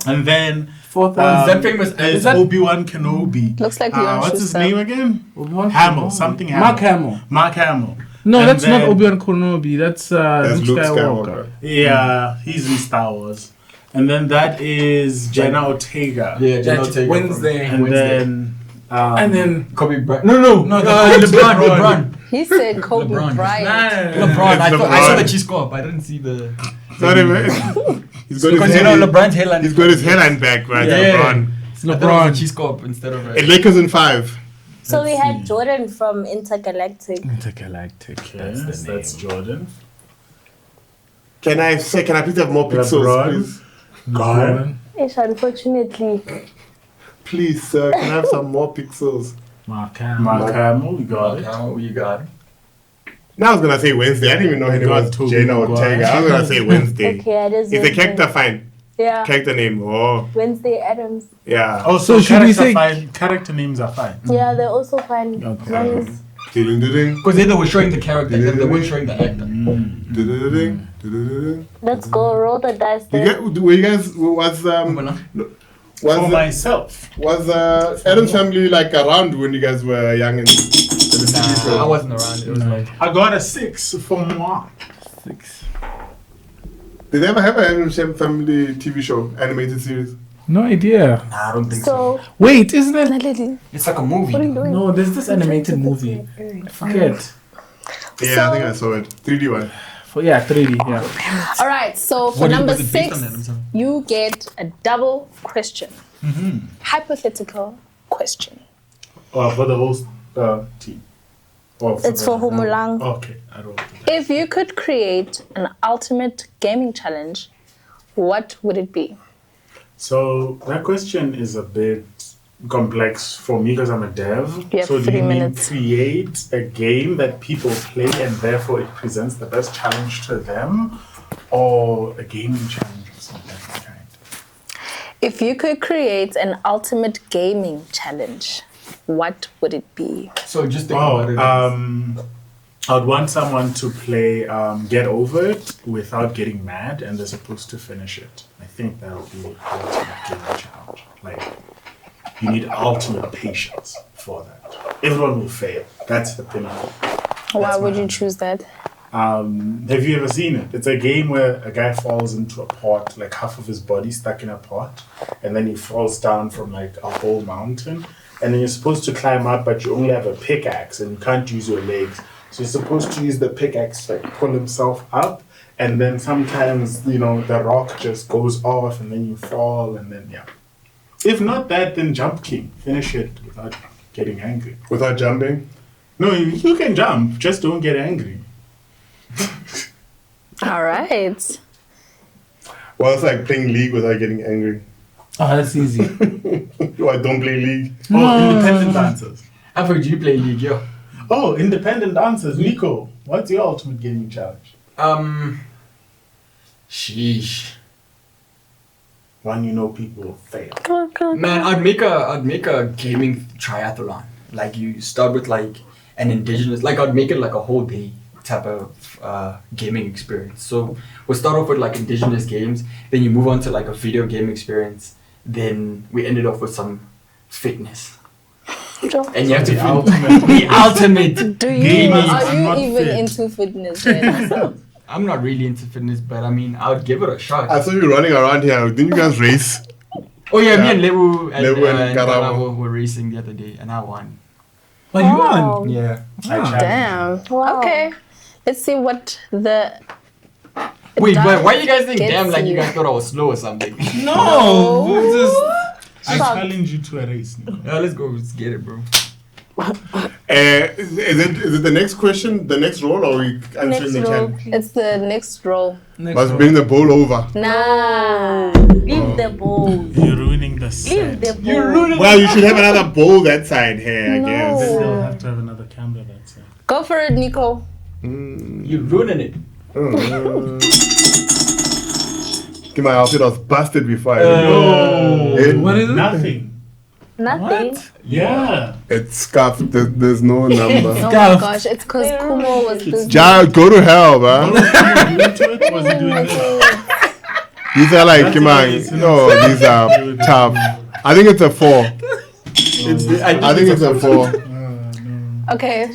A: And then
E: fourth one.
B: Is that famous?
A: is
E: that-
A: Obi-Wan Kenobi.
D: Looks like Leon
A: What's his
D: Schuster.
A: name again?
E: Obi-Wan
A: Hamill,
E: Kenobi.
A: something
E: Mark
A: Hamill.
E: Hamill.
A: Mark Hamill.
E: No,
A: And
E: that's not
A: then-
E: Obi-Wan Kenobi. That's
C: That's
E: Luke
C: Luke
E: Skywalker.
C: Skywalker.
A: Yeah, he's in Star Wars. And then that is Jenna Ortega.
B: Yeah, Jenna Ortega.
E: Wednesday.
A: And then
E: And then
B: Kobe Bryant. No, LeBron.
D: He said Kobe
B: LeBron.
D: Bryant.
B: LeBron.
C: It's
B: I saw
C: LeBron.
B: the cheese score, but I didn't see the.
C: Not even. He's got
B: Because
C: his
B: you know
C: hairline.
B: LeBron's hairline.
C: He's got his hairline back, right?
B: Yeah.
C: LeBron.
B: It's LeBron cheese score instead of.
C: And Lakers in 5.
F: So we had Jordan from Intergalactic.
E: Intergalactic.
A: Yes, that's Jordan.
C: Can I please have more pixels,
A: LeBron.
C: please?
A: God.
F: Ish, unfortunately.
C: Please, sir, can I have some more pixels?
E: Mark Hamill.
A: Mark Hamill, we got it.
B: Okay, you got it.
C: Now I was gonna say Wednesday. I didn't even know her name was
A: Tobey
C: Jenna
A: Maguire.
C: Ortega. I was gonna say Wednesday.
F: Okay, it is.
C: Is the
F: Wednesday.
C: character fine?
F: Yeah.
C: Character name. Oh,
F: Wednesday Adams.
C: yeah.
A: Oh,
E: So
A: so
E: should we
A: character
E: say-
A: fine, character names are fine.
F: Yeah, they're also fine.
E: Okay.
F: One is-
C: Ding, ding, ding,
B: Because they were showing the character, they weren't showing the actor.
C: ding, ding, ding, ding.
F: Let's go roll the dice
C: You
F: there.
C: were you guys was
A: For myself.
C: Adam's family like around when you guys were young and the TV
B: I
C: show?
B: wasn't around. It was like
A: I got a 6 for moi.
E: 6.
C: Did they ever have an Adam's family TV show, animated series?
E: No idea.
B: Nah, I don't think so.
F: So,
E: Wait, isn't it?
F: Naledi,
B: It's like a movie.
F: what are you doing?
E: No, there's this animated movie. I forget.
C: Yeah, I think I saw it. 3D one.
E: 3D. Yeah.
D: All right. So for
B: What is-
D: number
B: was it based
D: 6,
B: on that? I'm sorry.
D: you get a double question. Hypothetical question.
A: For the whole team. Or
F: It's for
A: the-
F: Humulang.
A: Okay, I don't.
D: If you could create an ultimate gaming challenge, what would it be?
A: So that question is a bit complex for me because I'm a dev.
D: You have
A: so do
D: 3
A: you mean
D: minutes.
A: create a game that people play and therefore it presents the best challenge to them, or a gaming challenge of some different kind?
D: If you could create an ultimate gaming challenge, what would it be?
B: So just think about it.
A: I'd want someone to play Get Over It without getting mad, and they're supposed to finish it. I think that would be the ultimate gaming challenge. Like, you need ultimate patience for that. Everyone will fail. That's the pinnacle.
D: Why
A: That's
D: would
A: my
D: you
A: answer.
D: choose that?
A: Have you ever seen it? It's a game where a guy falls into a pot, like half of his body stuck in a pot, and then he falls down from like a whole mountain. And then you're supposed to climb up, but you only have a pickaxe and you can't use your legs. So you're supposed to use the pickaxe to like pull himself up, and then sometimes, the rock just goes off and then you fall, and then If not that, then jump king. Finish it without getting angry.
C: Without jumping?
A: No, you can jump, just don't get angry.
D: All right.
C: Well, it's like playing League without getting angry.
E: Oh, that's easy.
C: I don't play League.
A: Oh, independent answers.
B: I've heard you play League, yo.
A: Oh, independent answers. Nico, what's your ultimate gaming challenge?
B: Sheesh.
A: One people will fail.
B: Man, I'd make a gaming triathlon. Like you start with like an indigenous, like I'd make it like a whole day type of gaming experience. So we'll start off with like indigenous games, then you move on to like a video game experience, then we ended off with some fitness. And you have to the ultimate.
D: Do you
B: gaming.
D: are
A: I'm
D: you
A: not
D: even
A: fit.
D: into fitness? Then?
B: I'm not really into fitness, but I mean, I would give it a shot.
C: I saw you running around here. Didn't you guys race?
B: Oh yeah, me
C: Yeah.
B: and Lebu and,
C: Lebu and
B: and
C: Karabo.
B: Karabo were racing the other day, and I won.
E: Oh, you won.
B: Yeah.
D: Damn.
F: Wow.
D: Okay. Let's see what the.
B: Wait,
D: Damn
B: but why you guys think
D: gets
B: damn like you
D: you.
B: guys thought I was slow or something?
E: No, it's just
A: I
F: Stop.
A: challenge you to a race, Nico.
B: Yeah, let's go. Let's get it, bro.
C: Is it the next question, the next roll, or are we answering
F: Next
C: the
F: roll,
C: challenge?
F: please.
D: It's the next row.
C: Must bring the bowl over.
D: Nah.
F: Leave the bowl.
A: You're ruining the set.
F: Leave the bowl.
C: Well, you should have another bowl that side here, I guess.
A: Then they'll have to have another camera that's
D: Go for it, Nico.
B: You're ruining it.
C: Okay, my outfit was busted before I
E: what is it?
A: nothing.
F: Nothing.
A: Yeah.
C: It's scuffed. There's no number.
D: Oh my gosh, it's because Khumo was busy.
C: Child, go to hell, man.
A: Was he doing this?
C: These are like,
A: That's
C: come on.
A: amazing.
C: No, these are tough. I think it's a 4. I think it's a 4.
D: Okay.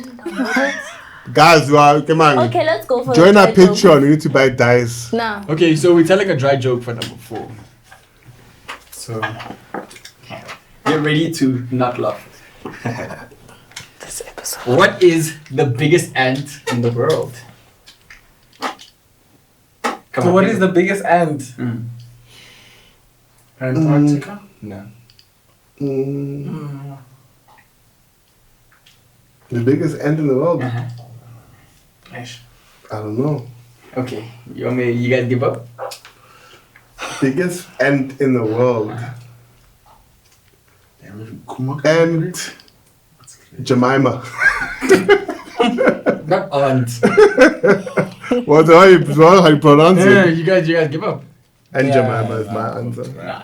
C: Guys, come on.
F: Okay, let's go for
C: Join
F: the
C: our
F: title.
C: Patreon. We need to buy dice.
D: Now.
B: Okay, so we're telling a dry joke for number 4. So get ready to not laugh.
D: This episode.
B: What is the biggest ant in the world? Come
E: So what is the biggest ant?
A: Antarctica?
B: No.
C: The biggest ant in the world?
B: Uh-huh.
C: I don't know.
B: Okay, you guys give up?
C: Biggest ant in the world. Ant Jemima.
B: Not ant.
C: What's how you pronounce
B: Yeah,
C: it?
B: you guys give up.
C: Ant
E: Yeah.
C: Jemima is my answer.
B: Nah,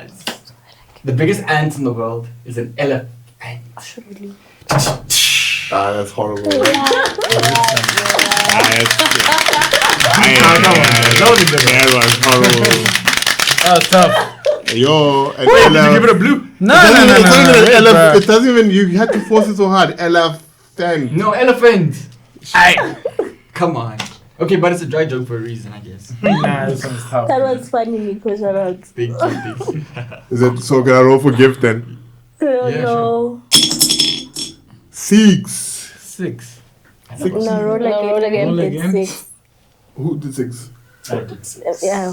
B: the biggest ant in the world is an elephant.
C: Ah, that's horrible. That was horrible.
E: That was tough.
C: Yo, an
B: Did you give it
C: elephant.
B: a blue?
E: No,
C: It doesn't even. You had to force it so hard. Elephant.
B: No, elephant. Come on. Okay, but it's a dry joke for a reason, I guess.
E: Nah, this one's tough.
F: That was funny, Nico. Shout out.
B: Thank you.
C: Is it so? Can I roll for gift then?
B: Yeah,
F: No.
C: 6.
E: 6.
F: No, roll again.
D: roll again.
E: Roll
F: It's
E: again.
F: 6.
C: Who did 6?
A: I did 6.
F: Yeah.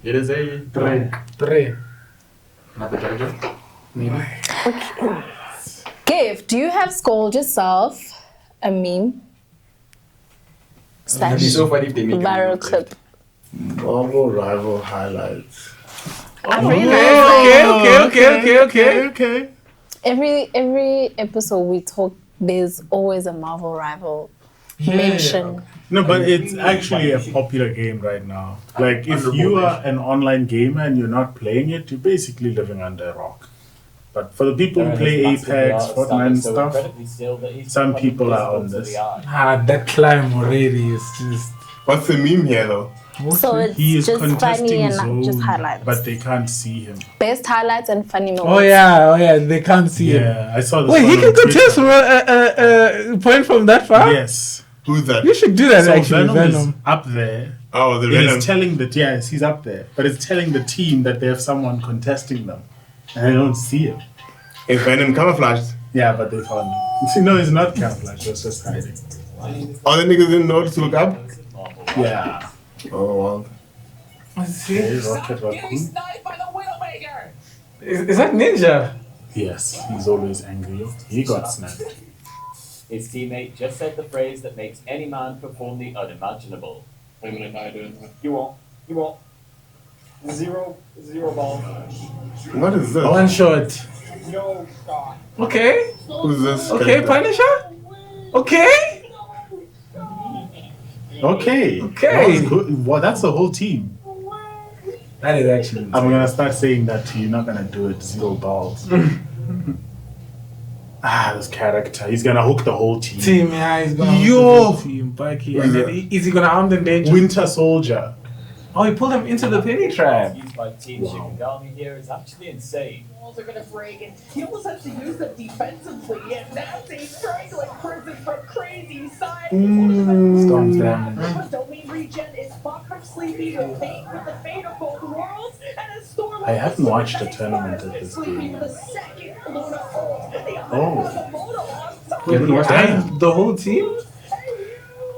B: It is a
E: 3.
B: another dry joke.
D: Gift, do you have scold yourself a meme?
B: It'd be so funny if they make a
D: Viral
B: video
D: clip.
C: Marvel Rival highlights.
A: Okay.
D: Every episode we talk, there's always a Marvel rival mention.
A: No, but it's actually a popular game right now. Like, if you are an online gamer and you're not playing it, you're basically living under a rock. But for the people who play Apex, Fortnite and stuff, some people are on this.
E: That climb already is just.
C: What's the meme here though?
F: So it's
A: He is
F: just funny
A: contesting
F: and not just
A: zone,
F: highlights.
A: but they can't see him.
D: Best highlights and funny moments.
E: Oh yeah, they can't see him.
A: Yeah, I saw this.
E: Wait,
A: one
E: he can
A: on Twitter.
E: contest point from that far?
A: Yes.
C: Who's that?
E: You should do that
A: So
E: actually,
A: Venom,
E: Venom.
A: is up there.
C: Oh, the
A: It
C: Venom.
A: is telling that, yes, he's up there. But it's telling the team that they have someone contesting them. And I don't see him.
C: Is Venom camouflaged?
A: Yeah, but they found him. No, he's not camouflage. He was just hiding.
C: All the niggas didn't know to look up?
A: Yeah.
C: Oh, wow.
A: Okay, Rocket Raccoon.
E: Is that Ninja?
A: Yes, he's always angry. He got snapped.
I: His teammate just said the phrase that makes any man perform the unimaginable. You won't. Zero ball.
C: What is this?
E: One shot.
I: No shot.
E: Okay.
C: Who's this?
E: Okay,
C: character?
E: Punisher. Okay.
A: Okay. That was good. Well, that's the whole team.
E: That is actually.
A: I'm gonna start saying that to you. Not gonna do it. 0 balls. This character. He's gonna hook the whole team.
E: Team, yeah, he's gonna.
A: Yo!
E: Team, Bucky.
C: Who's
E: And then
C: that?
E: is he gonna arm them danger?
A: Winter Soldier.
E: Oh, he pulled him into the penny trap.
I: Used by Team Shikigami here is actually insane.
J: Walls are gonna break, and he almost has to use them defensively, and now he's trying to like prison from crazy side.
E: Storms damage.
J: But domain regen is far from sleepy with fate with the fate of both worlds, and a storm.
A: I haven't watched a tournament of this game.
J: The second Luna ult, the
A: Oh.
E: Wait, he had the whole team?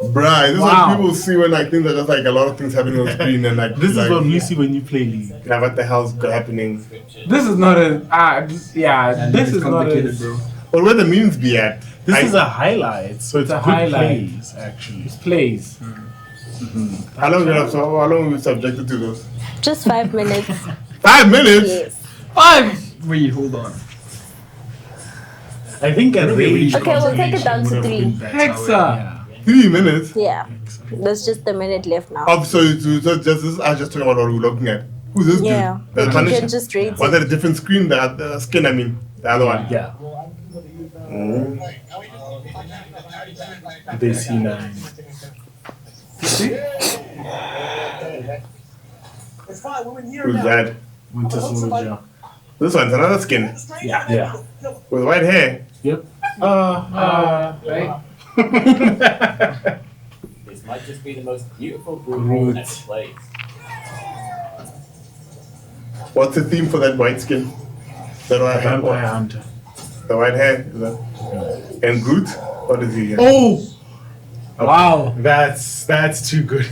C: Bruh, this is
E: Wow.
C: what people see when like things are just like a lot of things happening on screen and like
A: This
C: like,
A: is what we see when you play League.
C: yeah, what the hell's happening?
E: This is not a. This is not a.
B: bro.
C: Or where the memes be at?
A: This is a highlight, so it's
E: a
A: a good
E: highlight.
A: plays, actually.
E: Plays.
C: How long we subjected to this?
F: Just 5 minutes.
C: 5 minutes?
F: Yes.
B: 5! Wait, hold on.
A: I think a rage.
F: Okay, we'll take it down to
A: combination
F: 3.
A: would have been better.
E: Hexa.
C: 3 minutes?
F: Yeah. There's just a minute left now.
C: Oh, so I just talking about what we're looking at. Who's this
F: Yeah.
C: dude? The
F: You
C: Punisher?
F: can just rate
C: Was
F: it.
C: that a different screen? The skin, I mean. The other one.
A: Yeah.
C: Mm.
A: They see 9.
C: Who's that?
A: Winter Soldier.
C: This one's another skin.
A: Yeah.
C: With white hair.
A: Yep.
E: Right.
I: This might just be the most beautiful group ever played.
C: What's the theme for that white skin? That white hair?
A: Vampire Hunter.
C: The white hair? Is that? And Groot? What is he?
A: Oh!
E: Wow.
A: That's too good.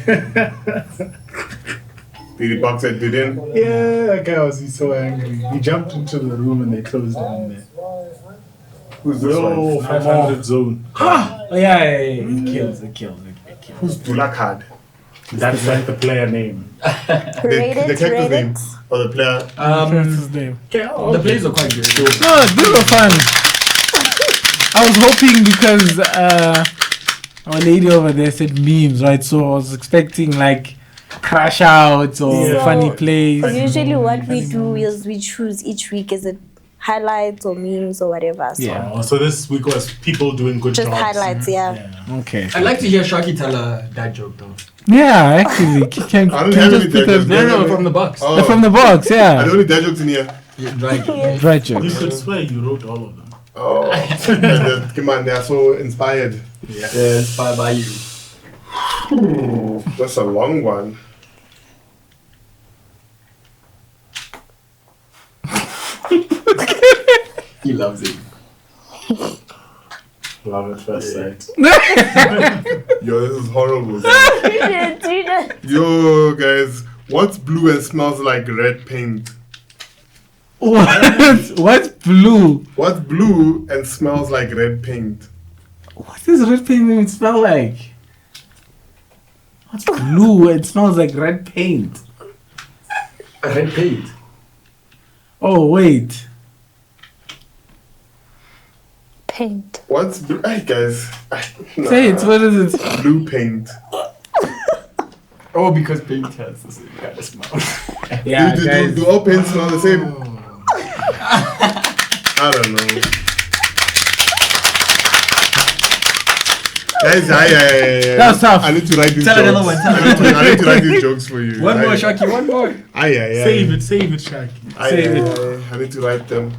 C: Did he box that dude in?
A: Yeah, that guy was so angry. He jumped into the room and they closed him in there.
C: Who's this
A: Oh,
C: one?
A: 500 zone.
E: Oh, yeah. It kills.
C: Who's Dulakad?
A: That's like the player name.
F: Rate
C: The
F: it,
C: character's
F: rate
C: name?
F: it.
C: Or the player?
E: What's his name?
B: The plays are quite good.
E: No, these were fun. I was hoping because our lady over there said memes, right? So I was expecting like crash outs or
A: Yeah.
E: funny plays.
F: Usually what we do is we choose each week, is it highlights or memes or whatever. So
E: Yeah.
A: Oh, so this week was people doing good
F: just
A: jobs.
F: highlights, yeah.
E: Okay.
B: I'd like to hear Sharky tell a dad joke though.
E: Yeah, actually, can
C: I don't have any
E: just put
C: dad
E: them
C: jokes.
B: No, from the box.
C: Oh,
E: from the box?
C: I
E: Yeah.
C: don't need dad jokes in here.
B: Right.
E: Right,
A: You
E: jokes.
A: could swear you wrote all of them.
C: Oh, come on, they are so inspired.
B: Yeah, inspired by you.
C: That's a long one.
B: He loves it.
A: Love at first sight.
C: Yo, this is horrible. Guys. Yo, guys, what's blue and smells like red paint?
E: What's blue?
C: What's blue and smells like red paint?
E: What does red paint even smell like? What's blue? It smells like red paint.
B: Red paint.
E: Oh wait.
D: Paint.
C: What's blue? Hey, guys. Nah.
E: Say it. What is it?
C: Blue paint.
B: Oh, because paint has the same kind of smell.
E: Yeah, guys.
C: Do all paints smell the same? I don't know. Guys,
E: That's tough.
C: I need to write these
B: Tell
C: jokes.
B: another one, tell
C: I need to write these jokes for you.
B: One more, Shaki, one more.
A: Save it, Shaki.
E: Save it.
C: I need to write them.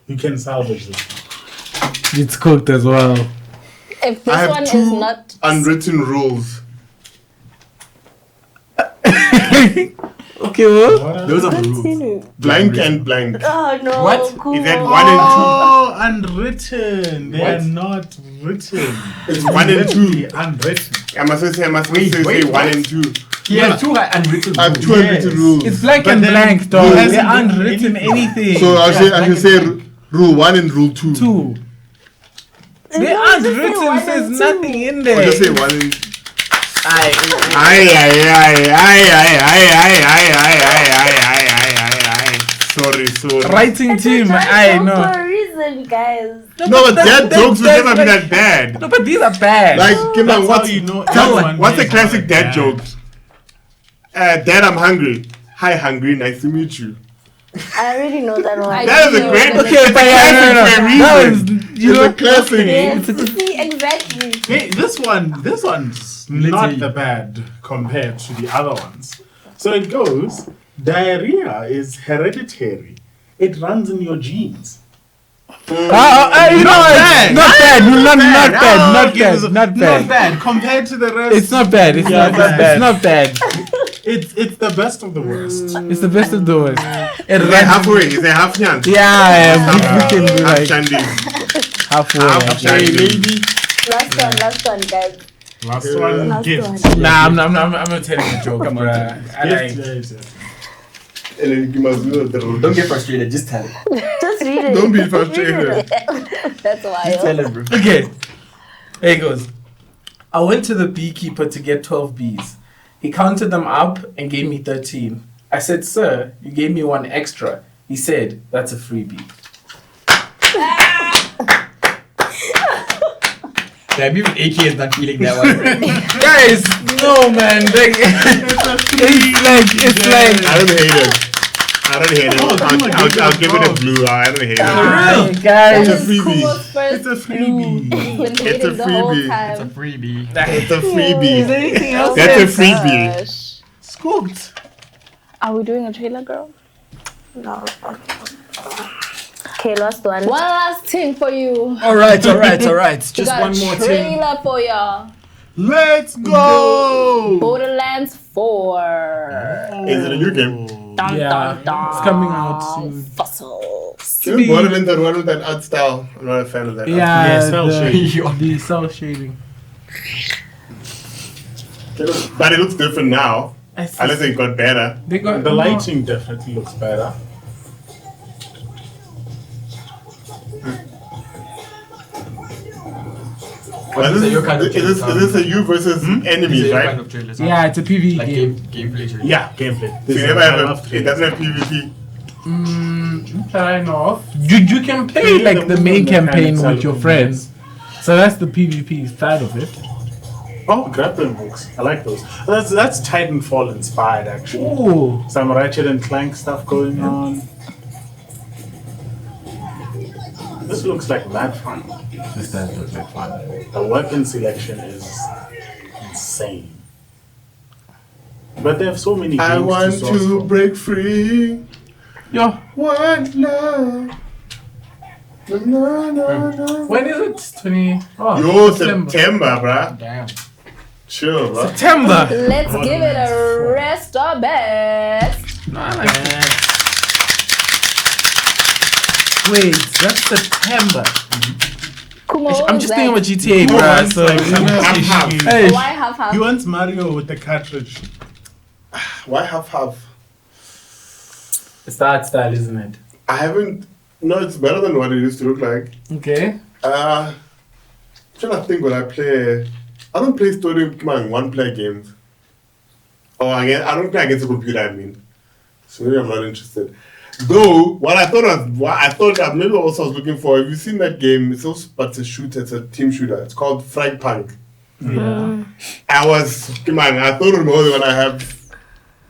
A: You can salvage this.
E: It's cooked as well.
D: If
C: I
D: this
C: have
D: one is
C: two
D: not
C: unwritten rules.
E: Okay, well.
B: Those are the rules.
C: Blank and blank.
F: Oh no.
B: What?
C: Is that
F: Khumo.
C: 1 and 2?
A: Oh, unwritten. They are not written.
C: It's 1 and 2.
A: Unwritten.
C: I must say
B: Wait,
C: 1
B: what?
C: and 2.
B: He has two unwritten
C: I have
B: rules.
C: 2 unwritten rules.
E: It's blank
A: But
E: and
A: then
E: blank, dog.
A: it
E: They're
A: hasn't been
E: unwritten anything.
C: So I should say rule 1 and rule 2.
E: Two. They
F: No,
E: aren't
F: just say
E: written.
F: one
E: There's
F: and
E: nothing in
C: Or
E: there.
C: just say 1 and
E: Aye.
C: Sorry.
E: Writing
F: It's a
E: team.
F: dry
E: I
F: joke
E: know.
F: for a reason, guys.
C: No, but that jokes would
E: that's
C: never be
E: like-
C: that bad.
E: No, but these are bad.
C: Like, give me
A: That's how
C: what's
A: you know
C: tell
A: everyone
C: me, what's a
A: knows
C: classic
A: how
C: dad
A: bad.
C: joke? Dad, I'm hungry. Hi, hungry. Nice to meet you.
F: I already know that one.
C: That is a great.
E: okay, but yeah,
C: classic
E: no.
C: for a
E: That
C: reason.
E: was, you
C: It's
E: know,
C: a classic.
F: Yes, see, exactly.
A: Hey, this one's not that bad compared to the other ones. So it goes, diarrhea is hereditary. It runs in your genes.
E: you know, not bad, not bad, not bad.
A: Compared to the rest.
E: It's not bad. It's not bad. It's not bad.
A: It's the best of the worst.
E: It's the best of the worst. It
C: Is it
E: runs.
C: halfway? Is it half nyan?
E: Yeah, we can do
C: Half
E: like
C: shandy.
E: halfway.
C: Half shandy.
F: Last one, guys.
A: Last one,
F: Last
A: gift.
F: one.
E: Nah, I'm not telling a joke, bruh. I like.
C: And then you must do the rule.
B: Don't get frustrated, just tell it.
F: Just read it.
C: Don't be frustrated.
F: That's why.
B: Just tell it, bro.
E: Okay. Here it goes. I went to the beekeeper to get 12 bees. He counted them up and gave me 13. I said, "Sir, you gave me one extra." He said, "That's a freebie."
B: Damn, even AK is not feeling that one.
E: Guys, no man. Like, it's like.
C: I don't hate it. I'll give it a blue. I don't hate it.
E: Guys.
C: It's a freebie.
A: It's a freebie.
C: It's a freebie.
B: It's a freebie.
C: It's a freebie.
E: Is there anything else?
C: That's a freebie.
A: Scooped.
D: Are we doing a trailer, girl?
F: No. Okay, last one.
D: One last thing for you.
B: All right. Just
D: We got
B: one
D: a
B: more thing.
D: trailer for y'all.
A: Let's go.
D: Borderlands 4.
C: Is it a new game?
D: Dun,
E: Yeah,
D: dun, dun.
E: it's coming out soon.
D: Fossils.
C: Even Borderlands that one with that art style. I'm not a fan of that.
E: Yeah,
A: cell shading.
E: the cell shading.
C: But it looks different now. Unless it got better.
E: They got
A: The lighting definitely looks better.
C: But
B: Is
C: is this a you versus enemies, right?
B: Kind of trailers,
E: Yeah, it's a PvE
B: like
E: game.
B: gameplay trailers.
A: Yeah, gameplay.
C: So you never have it doesn't have PvP.
E: That I know of. You can play like the main campaign with your friends. So that's the PvP side of it.
A: Oh, grappling hooks. I like those. That's Titanfall inspired, actually.
E: Ooh.
A: Some Ratchet and Clank stuff going on. This looks like mad fun.
B: This does look like fun.
A: The weapon selection is insane. But they have so many games
C: I want
A: to source
C: to
A: from.
C: break free.
E: Yo.
C: One love.
E: When is it? 20. Oh,
C: Yo, September, bruh.
E: Damn.
C: Chill, bruh.
E: September.
D: Let's give it a rest or best.
E: No, I like it. Wait, that's September.
D: Khumo,
E: I'm just
D: that-
E: thinking about GTA,
A: Who
E: bruh.
A: wants,
E: So,
A: like, half?
E: hey,
D: Why half?
A: He wants Mario with the cartridge.
C: Why half?
E: it's the art style, isn't it?
C: I haven't. No, it's better than what it used to look like.
E: Okay.
C: I'm trying to think when I play. I don't play story one-player games. Oh, again, I don't play against a computer. I mean, so maybe I'm not interested. Though what I thought that maybe also I was looking for. Have you seen that game? It's also but it's a shooter. It's a team shooter. It's called Frag Punk.
A: Yeah.
C: I thought it was when I have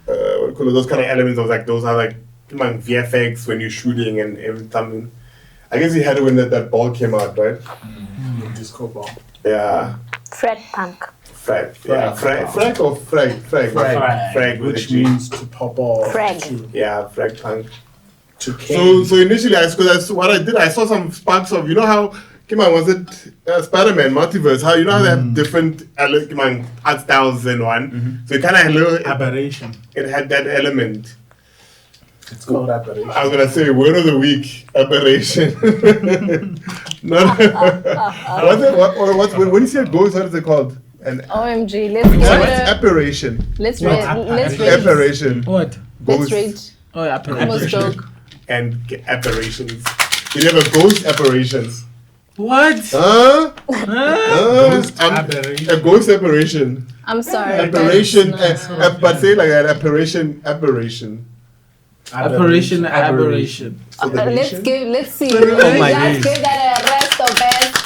C: what do you call it, those kind of elements. I was like, those are like VFX when you're shooting and everything. I guess he had it when that ball came out, right?
A: Disco ball.
C: Yeah.
F: Fred Punk.
C: Frag. Yeah. Frag or frag? Frag.
A: Which means to pop off.
F: Frag.
C: Yeah, Frag Punk.
A: To kill.
C: So initially, what I did, I saw some sparks of, you know how, was it Spider-Man Multiverse? How, you know how they have different art styles in one? So it kind of had a little,
A: Aberration.
C: it had that element.
A: It's called aberration.
C: I was going to say, word of the week, aberration. When you say ghost, what is it called?
D: OMG, let's give
C: What's
D: it a.
C: aberration?
D: Let's
A: No,
D: rate. Let's rate.
C: Aberration.
E: What?
D: Let's
C: Ghost
D: rate.
E: Oh, yeah,
D: Khumo's joke.
C: and aberrations. You have a ghost apparitions.
E: What?
C: Huh?
A: Ghost aberration.
C: A ghost apparition.
D: I'm sorry.
C: Apparition.
D: guys, no.
C: But say like an apparition.
E: Aberration.
C: So the
D: Let's
C: nation?
D: give. Let's see.
E: Oh my
D: Let's
E: days.
D: give that a rest or best.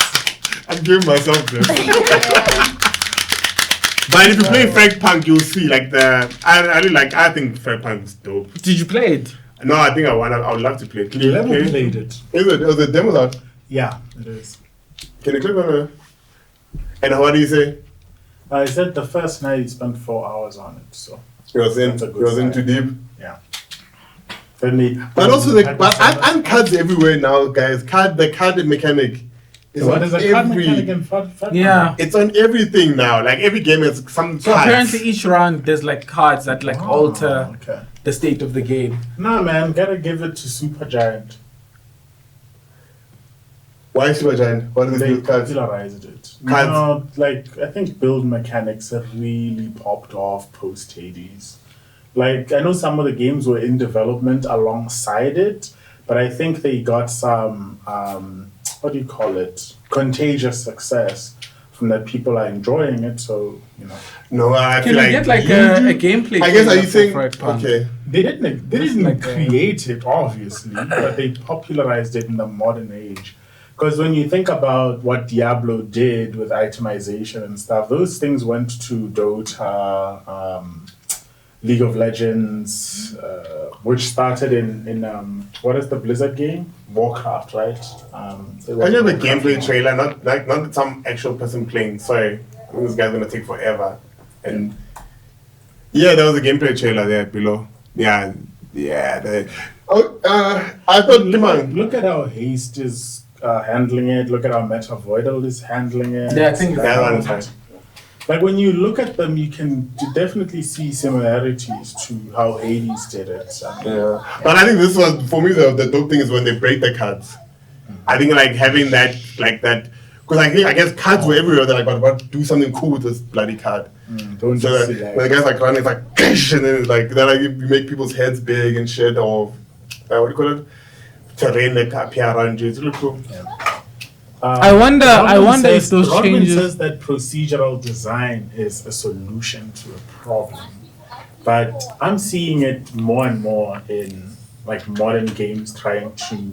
C: I'm giving myself this. But if you play Frag Punk, you'll see like I think Frag Punk is dope.
E: Did you play it?
C: No, I think I would love to play it. Can you
A: Level
C: play it?
A: played it.
C: Is it? Was the demo out?
A: Yeah, it is.
C: Can you click on it? And what do you say?
A: I said the first night he spent 4 hours on it, so
C: He was in.
A: That's a
C: He
A: good
C: was in
A: sign.
C: too deep.
A: yeah. Then they,
C: But also and cards everywhere now, guys. The card mechanic is
A: what
C: on
A: is a card
C: every.
A: mechanic in Fat
E: Yeah.
C: It's on everything now. Like every game has some
E: So
C: cards.
E: apparently each round there's like cards that like alter
A: Okay.
E: the state of the game.
A: Nah, man, gotta give it to Supergiant.
C: Why Supergiant? What are
A: They
C: these cards?
A: popularized it.
C: Cards.
A: No, like I think build mechanics have really popped off post Hades. Like I know some of the games were in development alongside it, but I think they got some what do you call it? Contagious success from that people are enjoying it. So
C: No, I
E: Can
C: feel
E: you
C: like
E: get like a gameplay?
C: I guess are you
E: trailer
C: saying
E: for Frag Punk?
C: okay?
A: they didn't
E: like,
A: create it obviously, but they popularized it in the modern age. Because when you think about what Diablo did with itemization and stuff, those things went to Dota, League of Legends, which started in what is the Blizzard game? Warcraft, right?
C: I have a gameplay trailer, not some actual person playing. Sorry, I think this guy's gonna take forever. And yeah, there was a gameplay trailer there below. Yeah. I thought
A: Look at how Haste is handling it. Look at how Metavoidal is handling it.
E: Yeah, I think
C: that one is fine.
A: Like when you look at them, you can definitely see similarities to how Hades did it.
C: Yeah. But I think this was for me the dope thing is when they break the cards. I think like having that because I guess cards were everywhere. They're like, but do something cool with this bloody card.
A: Don't
C: So
A: just
C: that,
A: see
C: when the guys like running, it's like and then it's like then you make people's heads big and shit or what do you call it? Terrain that appear around you. It's really cool.
E: I wonder if those
A: Rodman
E: changes.
A: says that procedural design is a solution to a problem, but I'm seeing it more and more in like modern games trying to,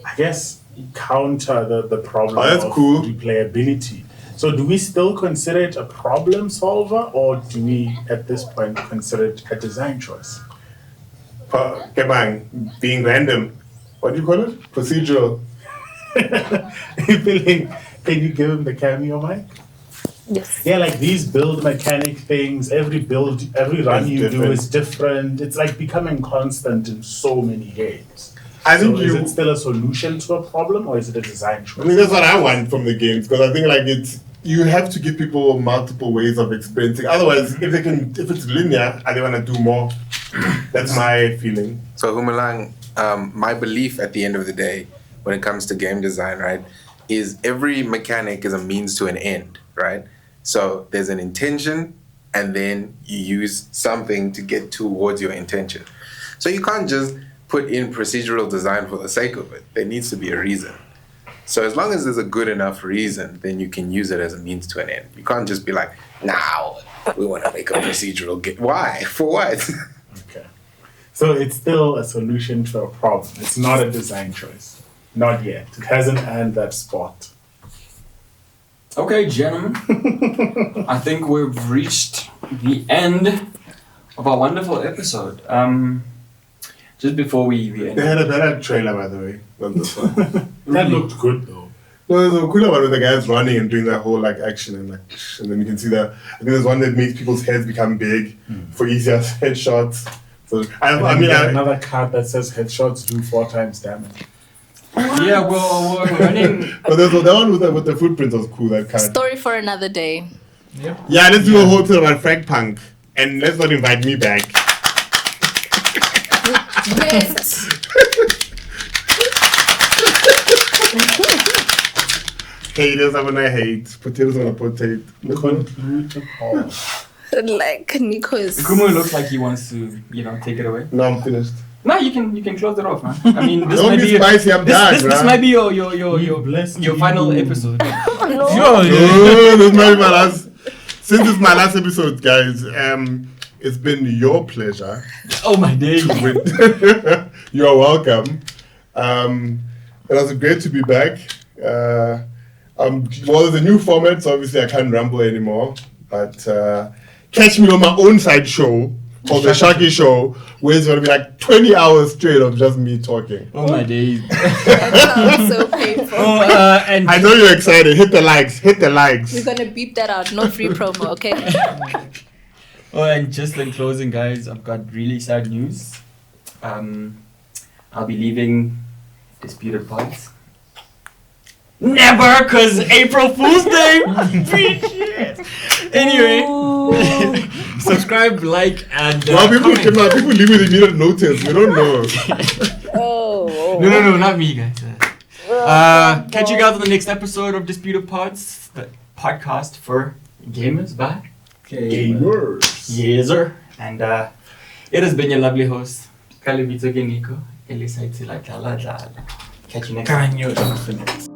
A: I guess, counter the problem
C: Oh, that's
A: of
C: cool.
A: replayability. So do we still consider it a problem solver, or do we at this point consider it a design choice?
C: Being random. What do you call it? Procedural.
A: Can you give him the cameo mic?
F: Yes.
A: Yeah, like these build mechanic things, every run
C: It's
A: you do
C: different.
A: is different. It's like becoming constant in so many games.
C: I think
A: is it still a solution to a problem, or is it a design
C: I
A: choice?
C: mean, that's what I want from the games, because I think like you have to give people multiple ways of experiencing. Otherwise, if it's linear and they want to do more, that's my feeling.
H: So Humelang, my belief at the end of the day, when it comes to game design, right, is every mechanic is a means to an end, right? So there's an intention, and then you use something to get towards your intention. So you can't just put in procedural design for the sake of it. There needs to be a reason. So as long as there's a good enough reason, then you can use it as a means to an end. You can't just be like, now we want to make a procedural game. Why? For what?
A: Okay. So it's still a solution to a problem. It's not a design choice. Not yet. It hasn't earned that spot.
B: Okay, gentlemen. I think we've reached the end of our wonderful episode. Just before we end.
C: They had a better trailer, by the way, than this one.
A: That looked good though.
C: No, there's a cooler one with the guys running and doing that whole like action and then you can see that. I think there's one that makes people's heads become big for easier headshots. So
A: another card that says headshots do 4 times damage.
B: Yeah, well, we're running.
C: But there's that one with the footprints was cool. That card.
D: Story for another day.
A: Yep.
C: Yeah, let's do a whole thing about Frank Punk, and let's not invite me back.
D: Best.
C: Haters, I'm gonna hate. Potatoes on a potato.
A: Conclude the call.
D: Like Nico is.
B: Khumo looks like he wants to, take it away.
C: No, I'm finished.
B: No, you can close it off, man. I mean, this
C: Don't
B: might
C: be
B: be
C: spicy, I'm done,
B: this
C: bruh.
B: might be your final episode.
C: Oh, this might be my last. Since it's my last episode, guys, it's been your pleasure.
B: Oh my days.
C: You're welcome. It was great to be back. Well, there's a new format, so obviously I can't ramble anymore. But catch me on my own side show, called the Shaki Show, where it's going to be like 20 hours straight of just me talking.
B: Oh my days.
D: That sounds so painful.
B: And
C: I know you're excited. Hit the likes.
D: We're gonna beep that out. No free promo, okay?
B: and just in closing, guys, I've got really sad news. I'll be leaving Disputed Pods. Never, cause April Fool's Day. Anyway, subscribe, like, and
C: Well, people
B: comment.
C: leave with immediate notice. We don't know.
B: No, not me, guys. Catch you guys on the next episode of Disputed Pods, the podcast for gamers. Bye.
A: Gamers.
B: Yes, sir. And it has been your lovely host, Kalibito Nico. Catch you next time.